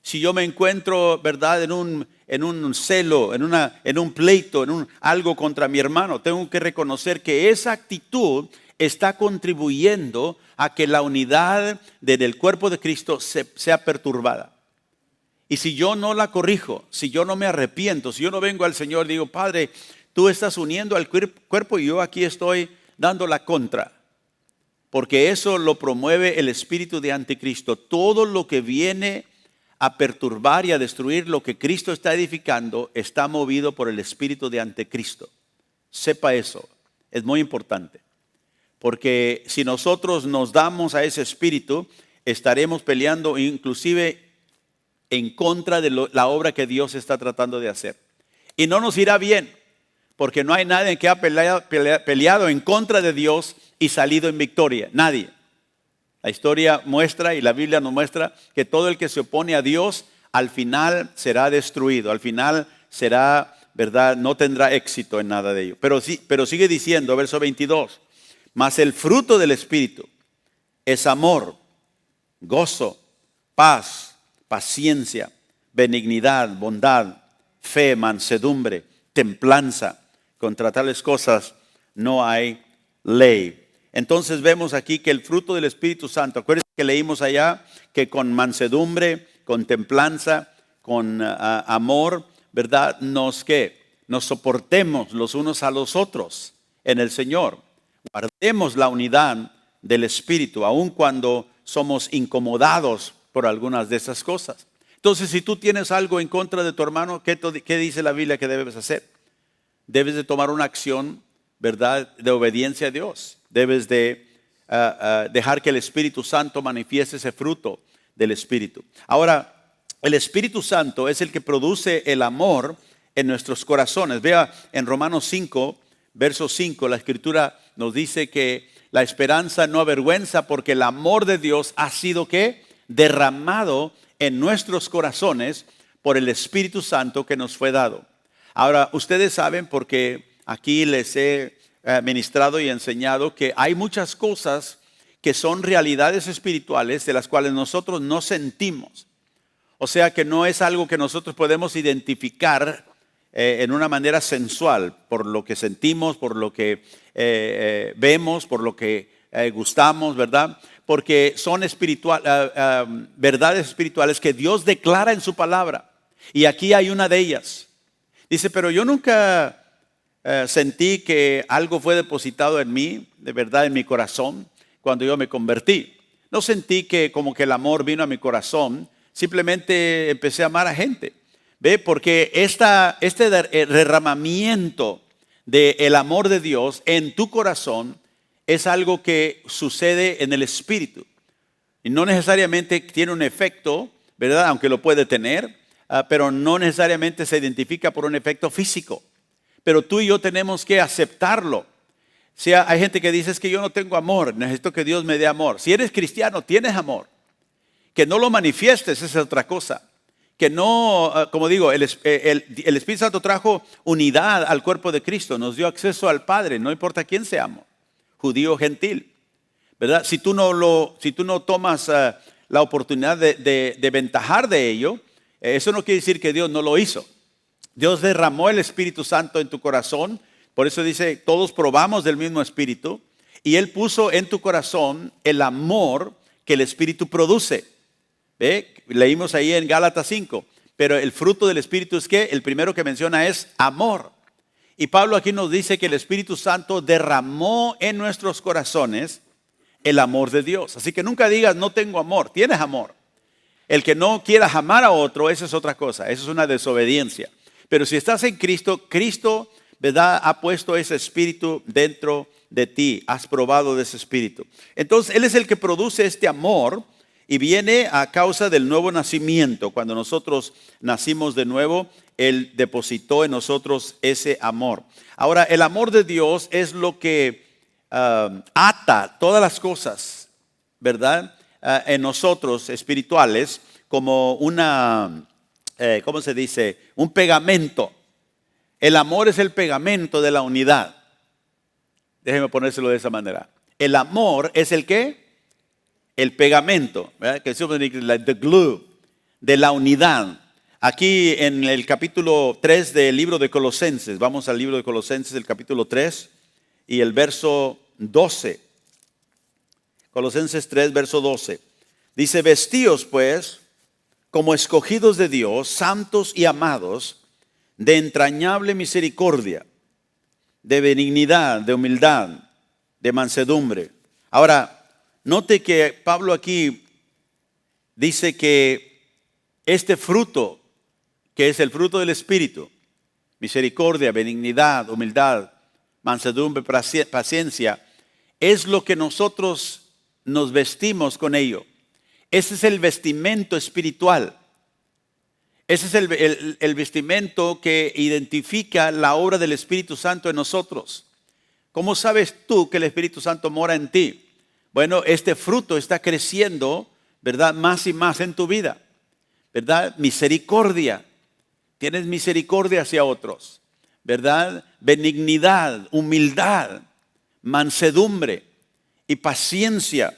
Si yo me encuentro, ¿verdad?, en un celo, en un pleito, algo contra mi hermano, tengo que reconocer que esa actitud está contribuyendo a que la unidad del cuerpo de Cristo sea perturbada. Y si yo no la corrijo, si yo no me arrepiento, si yo no vengo al Señor y digo, Padre, tú estás uniendo al cuerpo y yo aquí estoy dando la contra, porque eso lo promueve el espíritu de anticristo. Todo lo que viene a perturbar y a destruir lo que Cristo está edificando está movido por el espíritu de anticristo. Sepa eso, es muy importante, porque si nosotros nos damos a ese espíritu, estaremos peleando inclusive en contra de la obra que Dios está tratando de hacer. Y no nos irá bien, porque no hay nadie que ha peleado en contra de Dios y salido en victoria. Nadie. La historia muestra y la Biblia nos muestra que todo el que se opone a Dios al final será destruido, al final será, ¿verdad? No tendrá éxito en nada de ello. Pero sigue diciendo, verso 22, mas el fruto del Espíritu es amor, gozo, paz, paciencia, benignidad, bondad, fe, mansedumbre, templanza. Contra tales cosas no hay ley. Entonces vemos aquí que el fruto del Espíritu Santo, acuérdense que leímos allá que con mansedumbre, con templanza, con amor, ¿verdad? Nos soportemos los unos a los otros en el Señor. Guardemos la unidad del Espíritu, aun cuando somos incomodados por algunas de esas cosas. Entonces, si tú tienes algo en contra de tu hermano, ¿qué dice la Biblia que debes hacer? Debes de tomar una acción, ¿verdad?, de obediencia a Dios. Debes de dejar que el Espíritu Santo manifieste ese fruto del Espíritu. Ahora, el Espíritu Santo es el que produce el amor en nuestros corazones. Vea en Romanos 5, verso 5, la Escritura nos dice que la esperanza no avergüenza porque el amor de Dios ha sido ¿qué? Derramado en nuestros corazones por el Espíritu Santo que nos fue dado. Ahora, ustedes saben, porque aquí les he ministrado y enseñado, que hay muchas cosas que son realidades espirituales de las cuales nosotros no sentimos. O sea que no es algo que nosotros podemos identificar en una manera sensual, por lo que sentimos, por lo que vemos, por lo que gustamos, ¿verdad? Porque son verdades espirituales que Dios declara en su palabra. Y aquí hay una de ellas. Dice, pero yo nunca sentí que algo fue depositado en mí, de verdad en mi corazón, cuando yo me convertí. No sentí que como que el amor vino a mi corazón, simplemente empecé a amar a gente. ¿Ve? Porque este derramamiento del amor de Dios en tu corazón es algo que sucede en el Espíritu. Y no necesariamente tiene un efecto, ¿verdad? Aunque lo puede tener, pero no necesariamente se identifica por un efecto físico. Pero tú y yo tenemos que aceptarlo. O sea, hay gente que dice, es que yo no tengo amor, necesito que Dios me dé amor. Si eres cristiano, tienes amor. Que no lo manifiestes, esa es otra cosa. Que no, como digo, el Espíritu Santo trajo unidad al cuerpo de Cristo, nos dio acceso al Padre, no importa quién seamos, judío o gentil, ¿verdad? Si tú no tomas la oportunidad de ventajar de ello, eso no quiere decir que Dios no lo hizo. Dios derramó el Espíritu Santo en tu corazón, por eso dice, todos probamos del mismo Espíritu, y Él puso en tu corazón el amor que el Espíritu produce. ¿Ve? Leímos ahí en Gálatas 5, pero el fruto del Espíritu es que el primero que menciona es amor. Y Pablo aquí nos dice que el Espíritu Santo derramó en nuestros corazones el amor de Dios. Así que nunca digas no tengo amor, tienes amor. El que no quiera amar a otro, esa es otra cosa, eso es una desobediencia. Pero si estás en Cristo, Cristo, ¿verdad?, ha puesto ese Espíritu dentro de ti, has probado de ese Espíritu. Entonces Él es el que produce este amor. Y viene a causa del nuevo nacimiento. Cuando nosotros nacimos de nuevo, Él depositó en nosotros ese amor. Ahora, el amor de Dios es lo que ata todas las cosas, ¿verdad? En nosotros espirituales, como una, ¿cómo se dice? Un pegamento. El amor es el pegamento de la unidad. Déjeme ponérselo de esa manera. El amor es el ¿qué? El pegamento, ¿verdad? Que decimos en inglés, the glue, de la unidad. Aquí en el capítulo 3 del libro de Colosenses, vamos al libro de Colosenses, el capítulo 3 y el verso 12. Colosenses 3, verso 12. Dice, vestíos pues como escogidos de Dios, santos y amados, de entrañable misericordia, de benignidad, de humildad, de mansedumbre. Ahora, note que Pablo aquí dice que este fruto, que es el fruto del Espíritu, misericordia, benignidad, humildad, mansedumbre, paciencia, es lo que nosotros nos vestimos con ello. Ese es el vestimento espiritual. Ese es el vestimento que identifica la obra del Espíritu Santo en nosotros. ¿Cómo sabes tú que el Espíritu Santo mora en ti? Bueno, este fruto está creciendo, ¿verdad?, más y más en tu vida. ¿verdad? Misericordia. Tienes misericordia hacia otros, ¿verdad? Benignidad, humildad, mansedumbre y paciencia,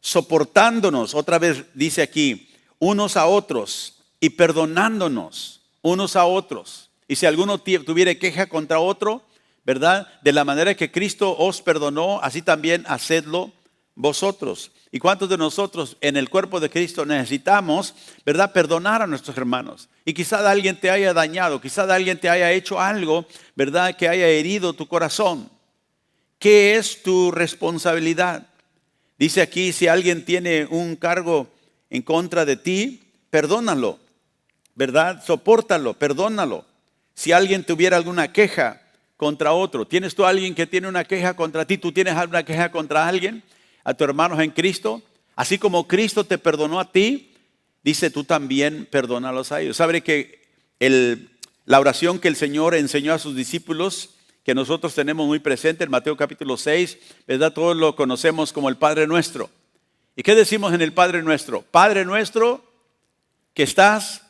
soportándonos, otra vez dice aquí, unos a otros y perdonándonos unos a otros. Y si alguno tuviere queja contra otro, ¿verdad? De la manera que Cristo os perdonó, así también hacedlo vosotros. ¿Y cuántos de nosotros en el cuerpo de Cristo necesitamos, ¿verdad?, perdonar a nuestros hermanos? Y quizá alguien te haya dañado, quizá alguien te haya hecho algo, ¿verdad?, que haya herido tu corazón. ¿Qué es tu responsabilidad? Dice aquí, si alguien tiene un cargo en contra de ti, perdónalo, ¿verdad? Sopórtalo, perdónalo. Si alguien tuviera alguna queja contra otro, ¿tienes tú a alguien que tiene una queja contra ti? ¿Tú tienes alguna queja contra alguien? ¿A tus hermanos en Cristo? Así como Cristo te perdonó a ti, dice, tú también perdónalos a ellos. ¿Sabe que la oración que el Señor enseñó a sus discípulos, que nosotros tenemos muy presente en Mateo capítulo 6, ¿verdad? Todos lo conocemos como el Padre Nuestro. ¿Y qué decimos en el Padre Nuestro? Padre nuestro que estás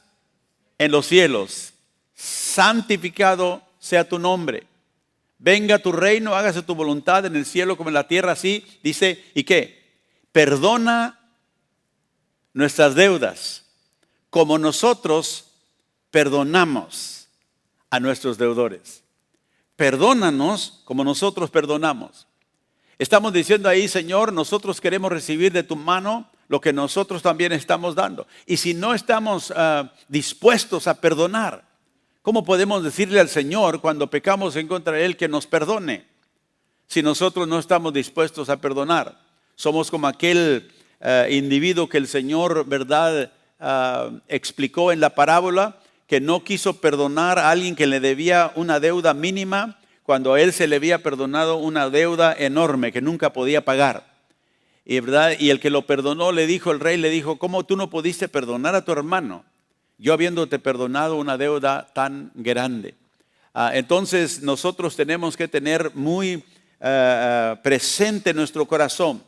en los cielos, santificado sea tu nombre. Venga tu reino, hágase tu voluntad en el cielo como en la tierra, así dice. ¿Y qué? Perdona nuestras deudas, como nosotros perdonamos a nuestros deudores. Perdónanos como nosotros perdonamos. Estamos diciendo ahí, Señor, nosotros queremos recibir de tu mano lo que nosotros también estamos dando. Y si no estamos dispuestos a perdonar, ¿cómo podemos decirle al Señor cuando pecamos en contra de Él que nos perdone? Si nosotros no estamos dispuestos a perdonar, somos como aquel individuo que el Señor, ¿verdad?, explicó en la parábola, que no quiso perdonar a alguien que le debía una deuda mínima, cuando a él se le había perdonado una deuda enorme que nunca podía pagar. ¿Verdad? Y el que lo perdonó le dijo, el rey le dijo, ¿cómo tú no pudiste perdonar a tu hermano, yo habiéndote perdonado una deuda tan grande? Entonces nosotros tenemos que tener muy presente en nuestro corazón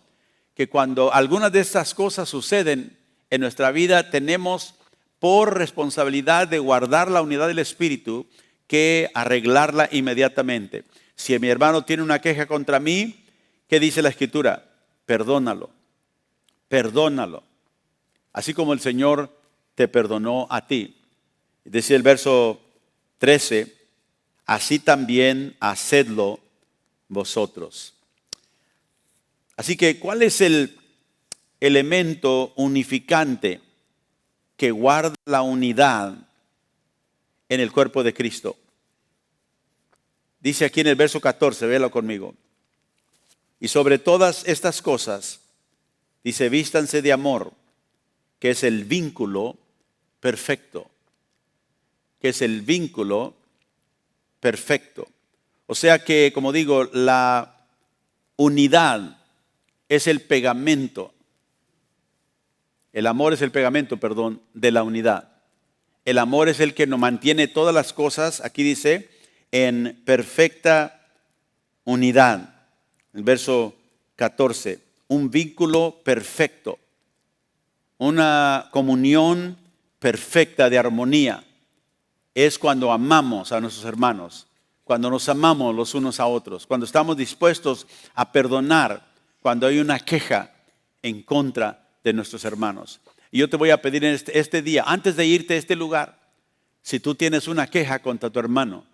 que cuando algunas de estas cosas suceden en nuestra vida, tenemos por responsabilidad de guardar la unidad del Espíritu que arreglarla inmediatamente. Si mi hermano tiene una queja contra mí, ¿qué dice la Escritura? Perdónalo, perdónalo, así como el Señor te perdonó a ti. Decía el verso 13, así también hacedlo vosotros. Así que, ¿cuál es el elemento unificante que guarda la unidad en el cuerpo de Cristo? Dice aquí en el verso 14, véalo conmigo. Y sobre todas estas cosas, dice, vístanse de amor, que es el vínculo perfecto. Que es el vínculo perfecto. O sea que, como digo, la unidad es el pegamento. El amor es el pegamento, perdón, de la unidad. El amor es el que nos mantiene todas las cosas, aquí dice, en perfecta unidad. El verso 14, un vínculo perfecto, una comunión perfecta de armonía. Es cuando amamos a nuestros hermanos, cuando nos amamos los unos a otros, cuando estamos dispuestos a perdonar, cuando hay una queja en contra de nuestros hermanos. Y yo te voy a pedir en este día, antes de irte a este lugar, si tú tienes una queja contra tu hermano,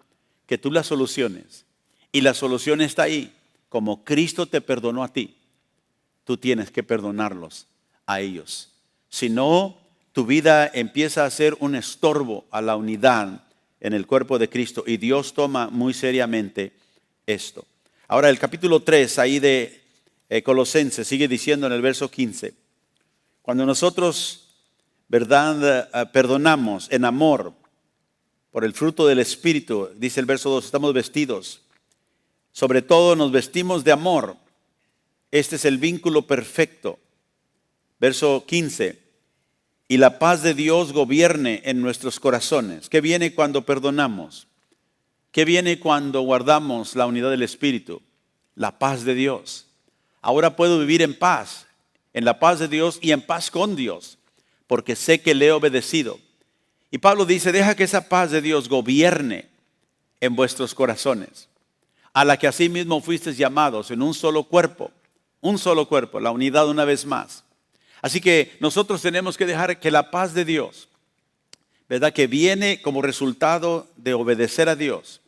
que tú la soluciones. Y la solución está ahí. Como Cristo te perdonó a ti, tú tienes que perdonarlos a ellos. Si no, tu vida empieza a ser un estorbo a la unidad en el cuerpo de Cristo. Y Dios toma muy seriamente esto. Ahora el capítulo 3 ahí de Colosenses sigue diciendo en el verso 15. Cuando nosotros, ¿verdad?, perdonamos en amor por el fruto del Espíritu, dice el verso 2, estamos vestidos. Sobre todo nos vestimos de amor. Este es el vínculo perfecto. Verso 15. Y la paz de Dios gobierne en nuestros corazones. ¿Qué viene cuando perdonamos? ¿Qué viene cuando guardamos la unidad del Espíritu? La paz de Dios. Ahora puedo vivir en paz, en la paz de Dios y en paz con Dios. porque sé que le he obedecido. Y Pablo dice, deja que esa paz de Dios gobierne en vuestros corazones, a la que asimismo fuisteis llamados en un solo cuerpo, la unidad una vez más. Así que nosotros tenemos que dejar que la paz de Dios, ¿verdad?, que viene como resultado de obedecer a Dios.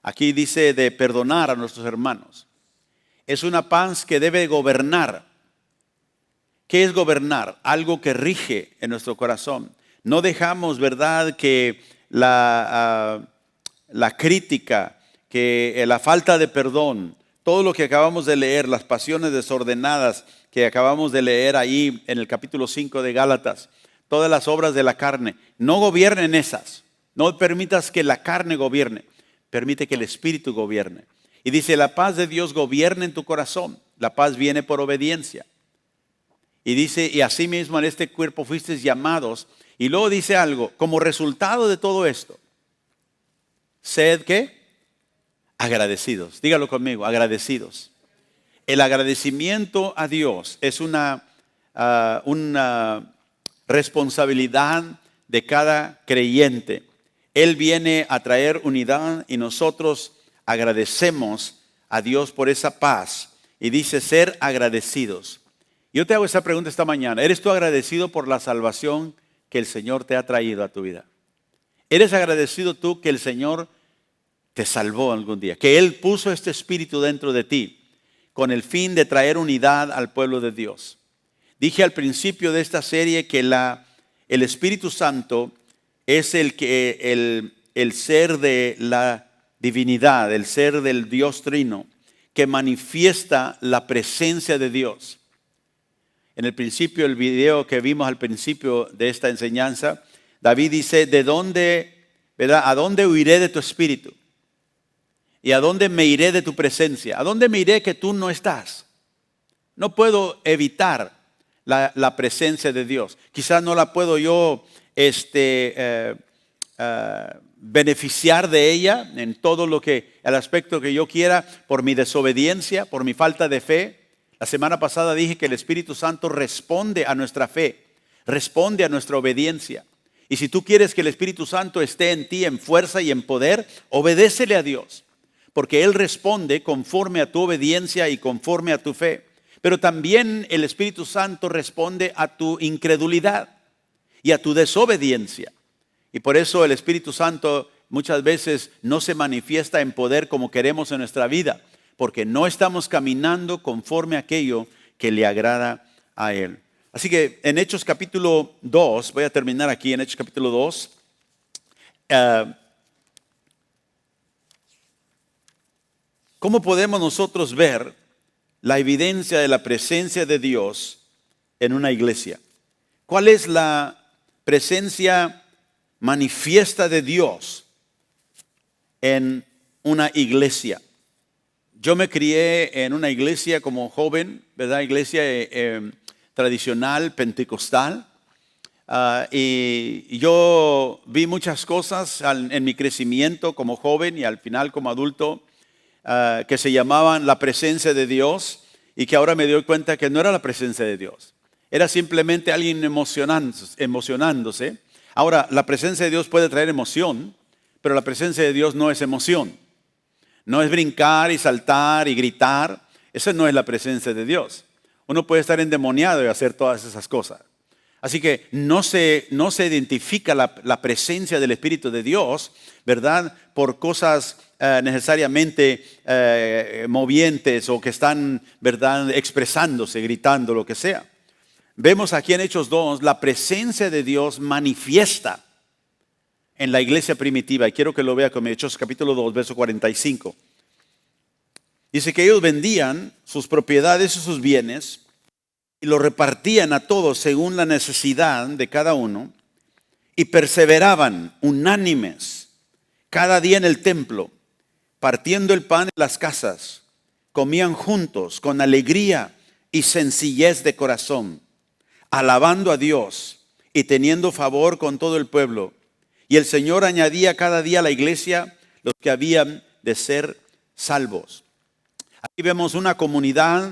Aquí dice de perdonar a nuestros hermanos. Es una paz que debe gobernar. ¿Qué es gobernar? Algo que rige en nuestro corazón. No dejamos, ¿verdad?, que la crítica, que la falta de perdón, todo lo que acabamos de leer, las pasiones desordenadas que acabamos de leer ahí en el capítulo 5 de Gálatas, todas las obras de la carne, no gobiernen esas. No permitas que la carne gobierne, permite que el Espíritu gobierne. Y dice, la paz de Dios gobierna en tu corazón. La paz viene por obediencia. Y dice, y así mismo en este cuerpo fuisteis llamados. Y luego dice algo, como resultado de todo esto, sed, ¿qué? Agradecidos. Dígalo conmigo, agradecidos. El agradecimiento a Dios es una responsabilidad de cada creyente. Él viene a traer unidad y nosotros agradecemos a Dios por esa paz. Y dice ser agradecidos. Yo te hago esa pregunta esta mañana. ¿Eres tú agradecido por la salvación que el Señor te ha traído a tu vida? ¿Eres agradecido tú que el Señor te salvó algún día? Que Él puso este espíritu dentro de ti con el fin de traer unidad al pueblo de Dios. Dije al principio de esta serie que el Espíritu Santo es el ser de la divinidad, el ser del Dios Trino, que manifiesta la presencia de Dios. En el principio, el video que vimos al principio de esta enseñanza, David dice, ¿de dónde, verdad? ¿A dónde huiré de tu espíritu? ¿Y a dónde me iré de tu presencia? ¿A dónde me iré que tú no estás? No puedo evitar la presencia de Dios. Quizás no la puedo yo beneficiar de ella en todo el aspecto que yo quiera por mi desobediencia, por mi falta de fe. La semana pasada dije que el Espíritu Santo responde a nuestra fe, responde a nuestra obediencia. Y si tú quieres que el Espíritu Santo esté en ti en fuerza y en poder, obedécele a Dios, porque Él responde conforme a tu obediencia y conforme a tu fe. Pero también el Espíritu Santo responde a tu incredulidad y a tu desobediencia. Y por eso el Espíritu Santo muchas veces no se manifiesta en poder como queremos en nuestra vida, porque no estamos caminando conforme a aquello que le agrada a Él. Así que en Hechos capítulo 2, voy a terminar aquí en Hechos capítulo 2. ¿Cómo podemos nosotros ver la evidencia de la presencia de Dios en una iglesia? ¿Cuál es la presencia manifiesta de Dios en una iglesia? Yo me crié en una iglesia como joven, ¿verdad? Iglesia tradicional, pentecostal. Y yo vi muchas cosas en mi crecimiento como joven y al final como adulto que se llamaban la presencia de Dios y que ahora me doy cuenta que no era la presencia de Dios. Era simplemente alguien emocionándose. Ahora, la presencia de Dios puede traer emoción, pero la presencia de Dios no es emoción. No es brincar y saltar y gritar. Esa no es la presencia de Dios. Uno puede estar endemoniado y hacer todas esas cosas. Así que no se identifica la presencia del Espíritu de Dios, ¿verdad? Por cosas necesariamente movientes o que están, ¿verdad?, expresándose, gritando, lo que sea. Vemos aquí en Hechos 2 la presencia de Dios manifiesta en la iglesia primitiva. Y quiero que lo vea con Hechos capítulo 2, verso 45. Dice que ellos vendían sus propiedades y sus bienes y lo repartían a todos según la necesidad de cada uno y perseveraban unánimes cada día en el templo, partiendo el pan en las casas, comían juntos con alegría y sencillez de corazón, alabando a Dios y teniendo favor con todo el pueblo. Y el Señor añadía cada día a la iglesia los que habían de ser salvos. Aquí vemos una comunidad,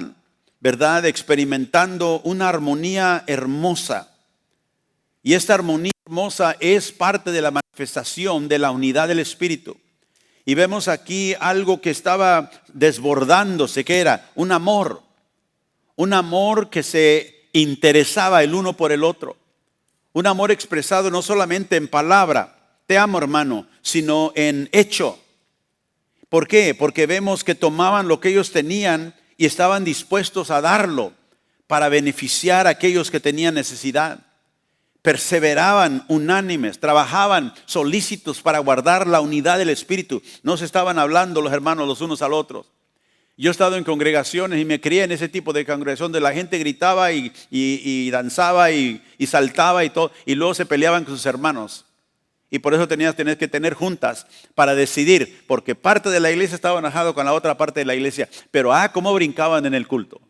¿verdad?, experimentando una armonía hermosa Y esta armonía hermosa es parte de la manifestación de la unidad del Espíritu. Y vemos aquí algo que estaba desbordándose, que era un amor que se interesaba el uno por el otro. Un amor expresado no solamente en palabra, te amo hermano, sino en hecho. ¿Por qué? Porque vemos que tomaban lo que ellos tenían y estaban dispuestos a darlo para beneficiar a aquellos que tenían necesidad. Perseveraban unánimes, trabajaban solícitos para guardar la unidad del Espíritu. No se estaban hablando los hermanos los unos al otros. Yo he estado en congregaciones y me crié en ese tipo de congregación donde la gente gritaba y danzaba y saltaba y todo, y luego se peleaban con sus hermanos. Y por eso tenías que tener juntas para decidir, porque parte de la iglesia estaba enojado con la otra parte de la iglesia, pero cómo brincaban en el culto.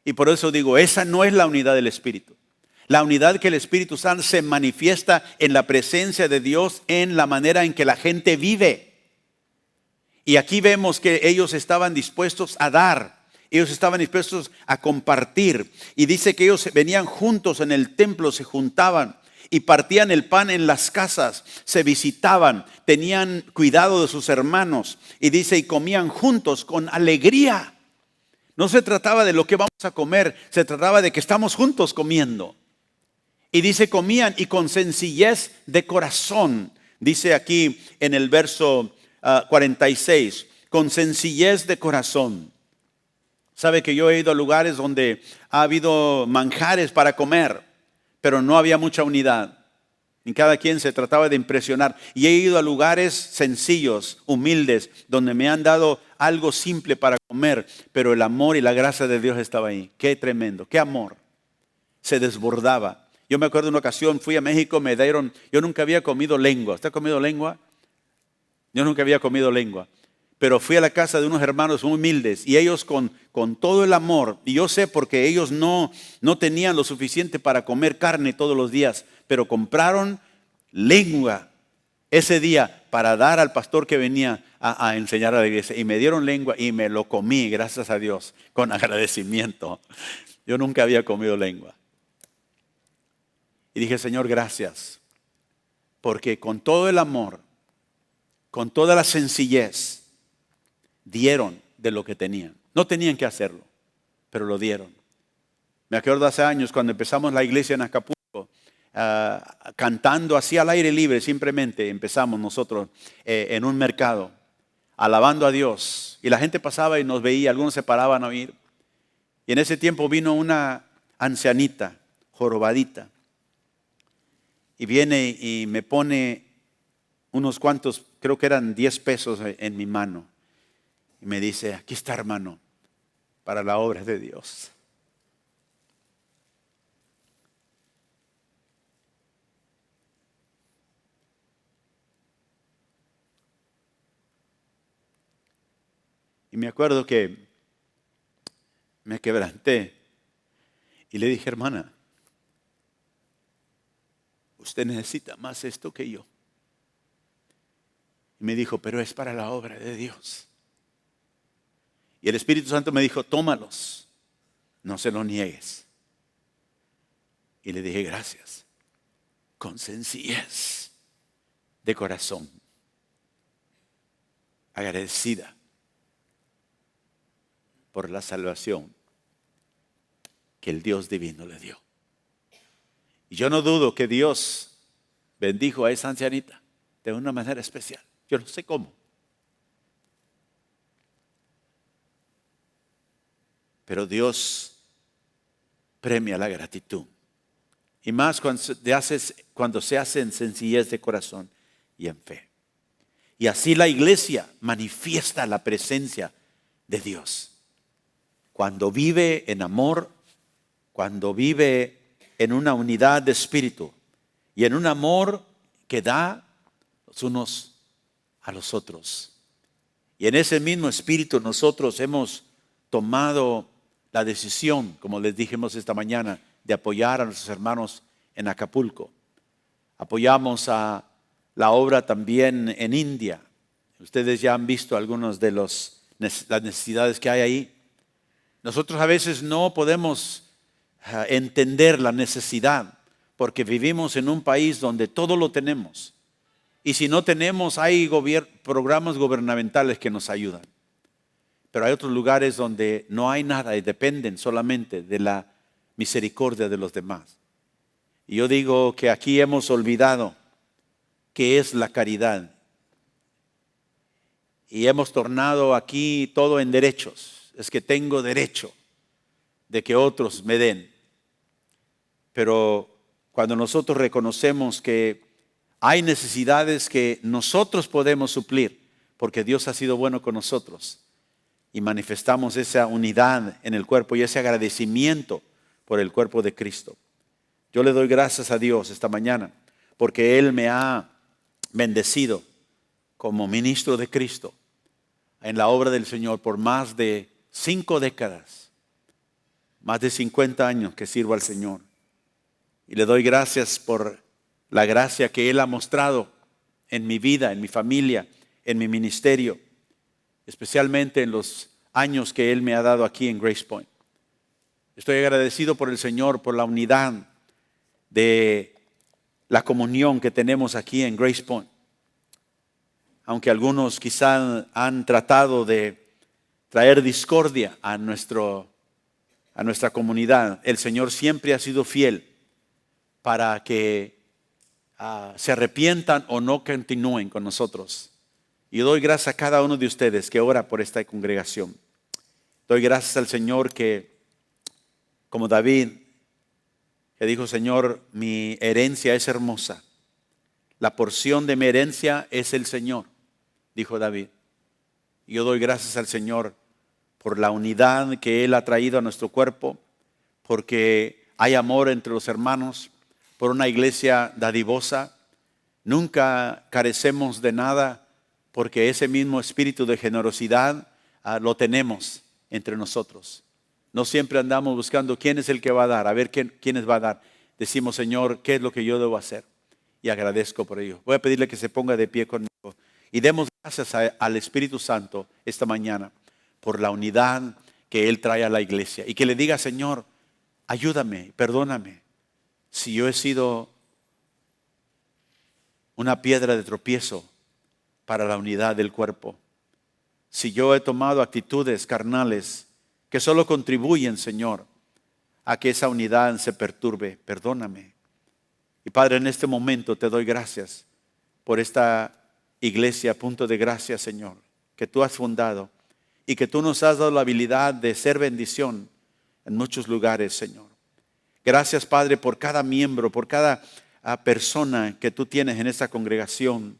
Y por eso digo, esa no es la unidad del Espíritu. La unidad que el Espíritu Santo se manifiesta en la presencia de Dios, en la manera en que la gente vive. Y aquí vemos que ellos estaban dispuestos a dar. Ellos estaban dispuestos a compartir. Y dice que ellos venían juntos en el templo, se juntaban y partían el pan en las casas, se visitaban, tenían cuidado de sus hermanos. Y dice, y comían juntos con alegría. No se trataba de lo que vamos a comer, se trataba de que estamos juntos comiendo. Y dice, comían y con sencillez de corazón. Dice aquí en el verso 46, con sencillez de corazón. Sabe que yo he ido a lugares donde ha habido manjares para comer, pero no había mucha unidad. Y cada quien se trataba de impresionar. Y he ido a lugares sencillos, humildes, donde me han dado algo simple para comer, pero el amor y la gracia de Dios estaba ahí. Qué tremendo, qué amor. Se desbordaba. Yo me acuerdo de una ocasión, fui a México, me dieron, yo nunca había comido lengua. ¿Usted ha comido lengua? Yo nunca había comido lengua. Pero fui a la casa de unos hermanos muy humildes y ellos con todo el amor, y yo sé porque ellos no tenían lo suficiente para comer carne todos los días, pero compraron lengua ese día para dar al pastor que venía a enseñar a la iglesia. Y me dieron lengua y me lo comí, gracias a Dios, con agradecimiento. Yo nunca había comido lengua. Y dije, Señor, gracias, porque con todo el amor, con toda la sencillez, dieron de lo que tenían. No tenían que hacerlo, pero lo dieron. Me acuerdo hace años cuando empezamos la iglesia en Acapulco, cantando así al aire libre, simplemente empezamos nosotros en un mercado, alabando a Dios. Y la gente pasaba y nos veía, algunos se paraban a oír. Y en ese tiempo vino una ancianita, jorobadita, y viene y me pone unos cuantos, creo que eran 10 pesos en mi mano. Y me dice, aquí está hermano, para la obra de Dios. Y me acuerdo que me quebranté y le dije, hermana, usted necesita más esto que yo. Y me dijo, pero es para la obra de Dios. Y el Espíritu Santo me dijo, tómalos, no se los niegues. Y le dije, gracias, con sencillez de corazón, agradecida por la salvación que el Dios divino le dio. Y yo no dudo que Dios bendijo a esa ancianita de una manera especial. Yo no sé cómo. Pero Dios premia la gratitud. Y más cuando se hace en sencillez de corazón y en fe. Y así la iglesia manifiesta la presencia de Dios. Cuando vive en amor, cuando vive en una unidad de espíritu y en un amor que da los unos a los otros. Y en ese mismo espíritu nosotros hemos tomado la decisión, como les dijimos esta mañana, de apoyar a nuestros hermanos en Acapulco. Apoyamos a la obra también en India. Ustedes ya han visto algunas de las necesidades que hay ahí. Nosotros a veces no podemos entender la necesidad, porque vivimos en un país donde todo lo tenemos. Y si no tenemos, hay programas gubernamentales que nos ayudan. Pero hay otros lugares donde no hay nada y dependen solamente de la misericordia de los demás. Y yo digo que aquí hemos olvidado qué es la caridad. Y hemos tornado aquí todo en derechos. Es que tengo derecho de que otros me den. Pero cuando nosotros reconocemos que hay necesidades que nosotros podemos suplir, porque Dios ha sido bueno con nosotros, y manifestamos esa unidad en el cuerpo y ese agradecimiento por el cuerpo de Cristo. Yo le doy gracias a Dios esta mañana, porque Él me ha bendecido como ministro de Cristo en la obra del Señor por más de 5 décadas, más de 50 años que sirvo al Señor. Y le doy gracias por la gracia que Él ha mostrado en mi vida, en mi familia, en mi ministerio, especialmente en los años que Él me ha dado aquí en Grace Point. Estoy agradecido por el Señor, por la unidad de la comunión que tenemos aquí en Grace Point. Aunque algunos quizás han tratado de traer discordia a nuestra comunidad, el Señor siempre ha sido fiel para que se arrepientan o no continúen con nosotros. Y doy gracias a cada uno de ustedes que ora por esta congregación. Doy gracias al Señor que, como David, que dijo: Señor, mi herencia es hermosa. La porción de mi herencia es el Señor, dijo David. Y yo doy gracias al Señor por la unidad que Él ha traído a nuestro cuerpo, porque hay amor entre los hermanos, por una iglesia dadivosa. Nunca carecemos de nada, porque ese mismo espíritu de generosidad lo tenemos entre nosotros. No siempre andamos buscando quién es el que va a dar, a ver quiénes va a dar. Decimos: Señor, ¿qué es lo que yo debo hacer? Y agradezco por ello. Voy a pedirle que se ponga de pie conmigo y demos gracias al Espíritu Santo esta mañana por la unidad que Él trae a la iglesia. Y que le diga: Señor, ayúdame, perdóname si yo he sido una piedra de tropiezo para la unidad del cuerpo. Si yo he tomado actitudes carnales que solo contribuyen, Señor, a que esa unidad se perturbe, perdóname. Y Padre, en este momento te doy gracias por esta iglesia, Punto de Gracia, Señor, que tú has fundado y que tú nos has dado la habilidad de ser bendición en muchos lugares, Señor. Gracias, Padre, por cada miembro, por cada persona que tú tienes en esta congregación.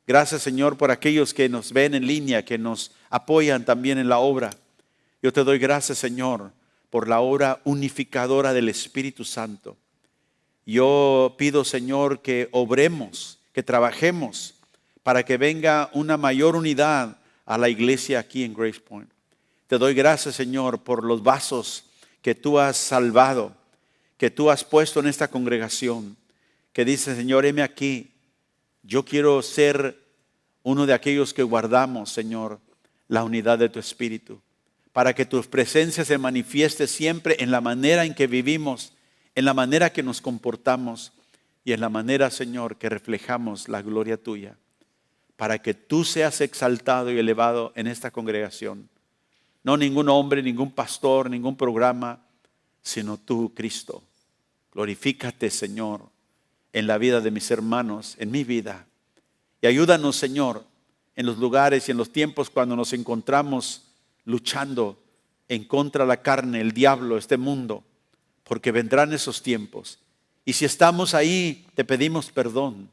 Gracias, Señor, por aquellos que nos ven en línea, que nos apoyan también en la obra. Yo te doy gracias, Señor, por la obra unificadora del Espíritu Santo. Yo pido, Señor, que obremos, que trabajemos para que venga una mayor unidad a la iglesia aquí en Grace Point. Te doy gracias, Señor, por los vasos que tú has salvado, que tú has puesto en esta congregación, que dice: Señor, heme aquí. Yo quiero ser uno de aquellos que guardamos, Señor, la unidad de tu Espíritu, para que tu presencia se manifieste siempre en la manera en que vivimos, en la manera que nos comportamos y en la manera, Señor, que reflejamos la gloria tuya, para que tú seas exaltado y elevado en esta congregación. No ningún hombre, ningún pastor, ningún programa, sino tú, Cristo. Glorifícate, Señor, en la vida de mis hermanos, en mi vida. Y ayúdanos, Señor, en los lugares y en los tiempos cuando nos encontramos luchando en contra de la carne, el diablo, este mundo, porque vendrán esos tiempos. Y si estamos ahí, te pedimos perdón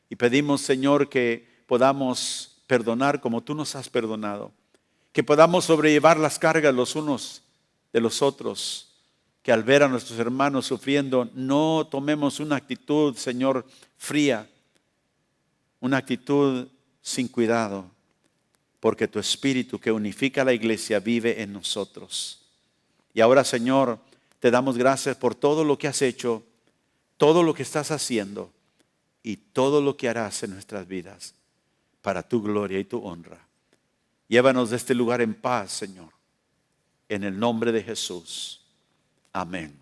y pedimos, Señor, que podamos perdonar como tú nos has perdonado, que podamos sobrellevar las cargas los unos de los otros, que al ver a nuestros hermanos sufriendo no tomemos una actitud, Señor, fría, una actitud sin cuidado, porque tu Espíritu que unifica a la iglesia vive en nosotros. Y ahora, Señor, te damos gracias por todo lo que has hecho, todo lo que estás haciendo y todo lo que harás en nuestras vidas para tu gloria y tu honra. Llévanos de este lugar en paz, Señor, en el nombre de Jesús. Amén.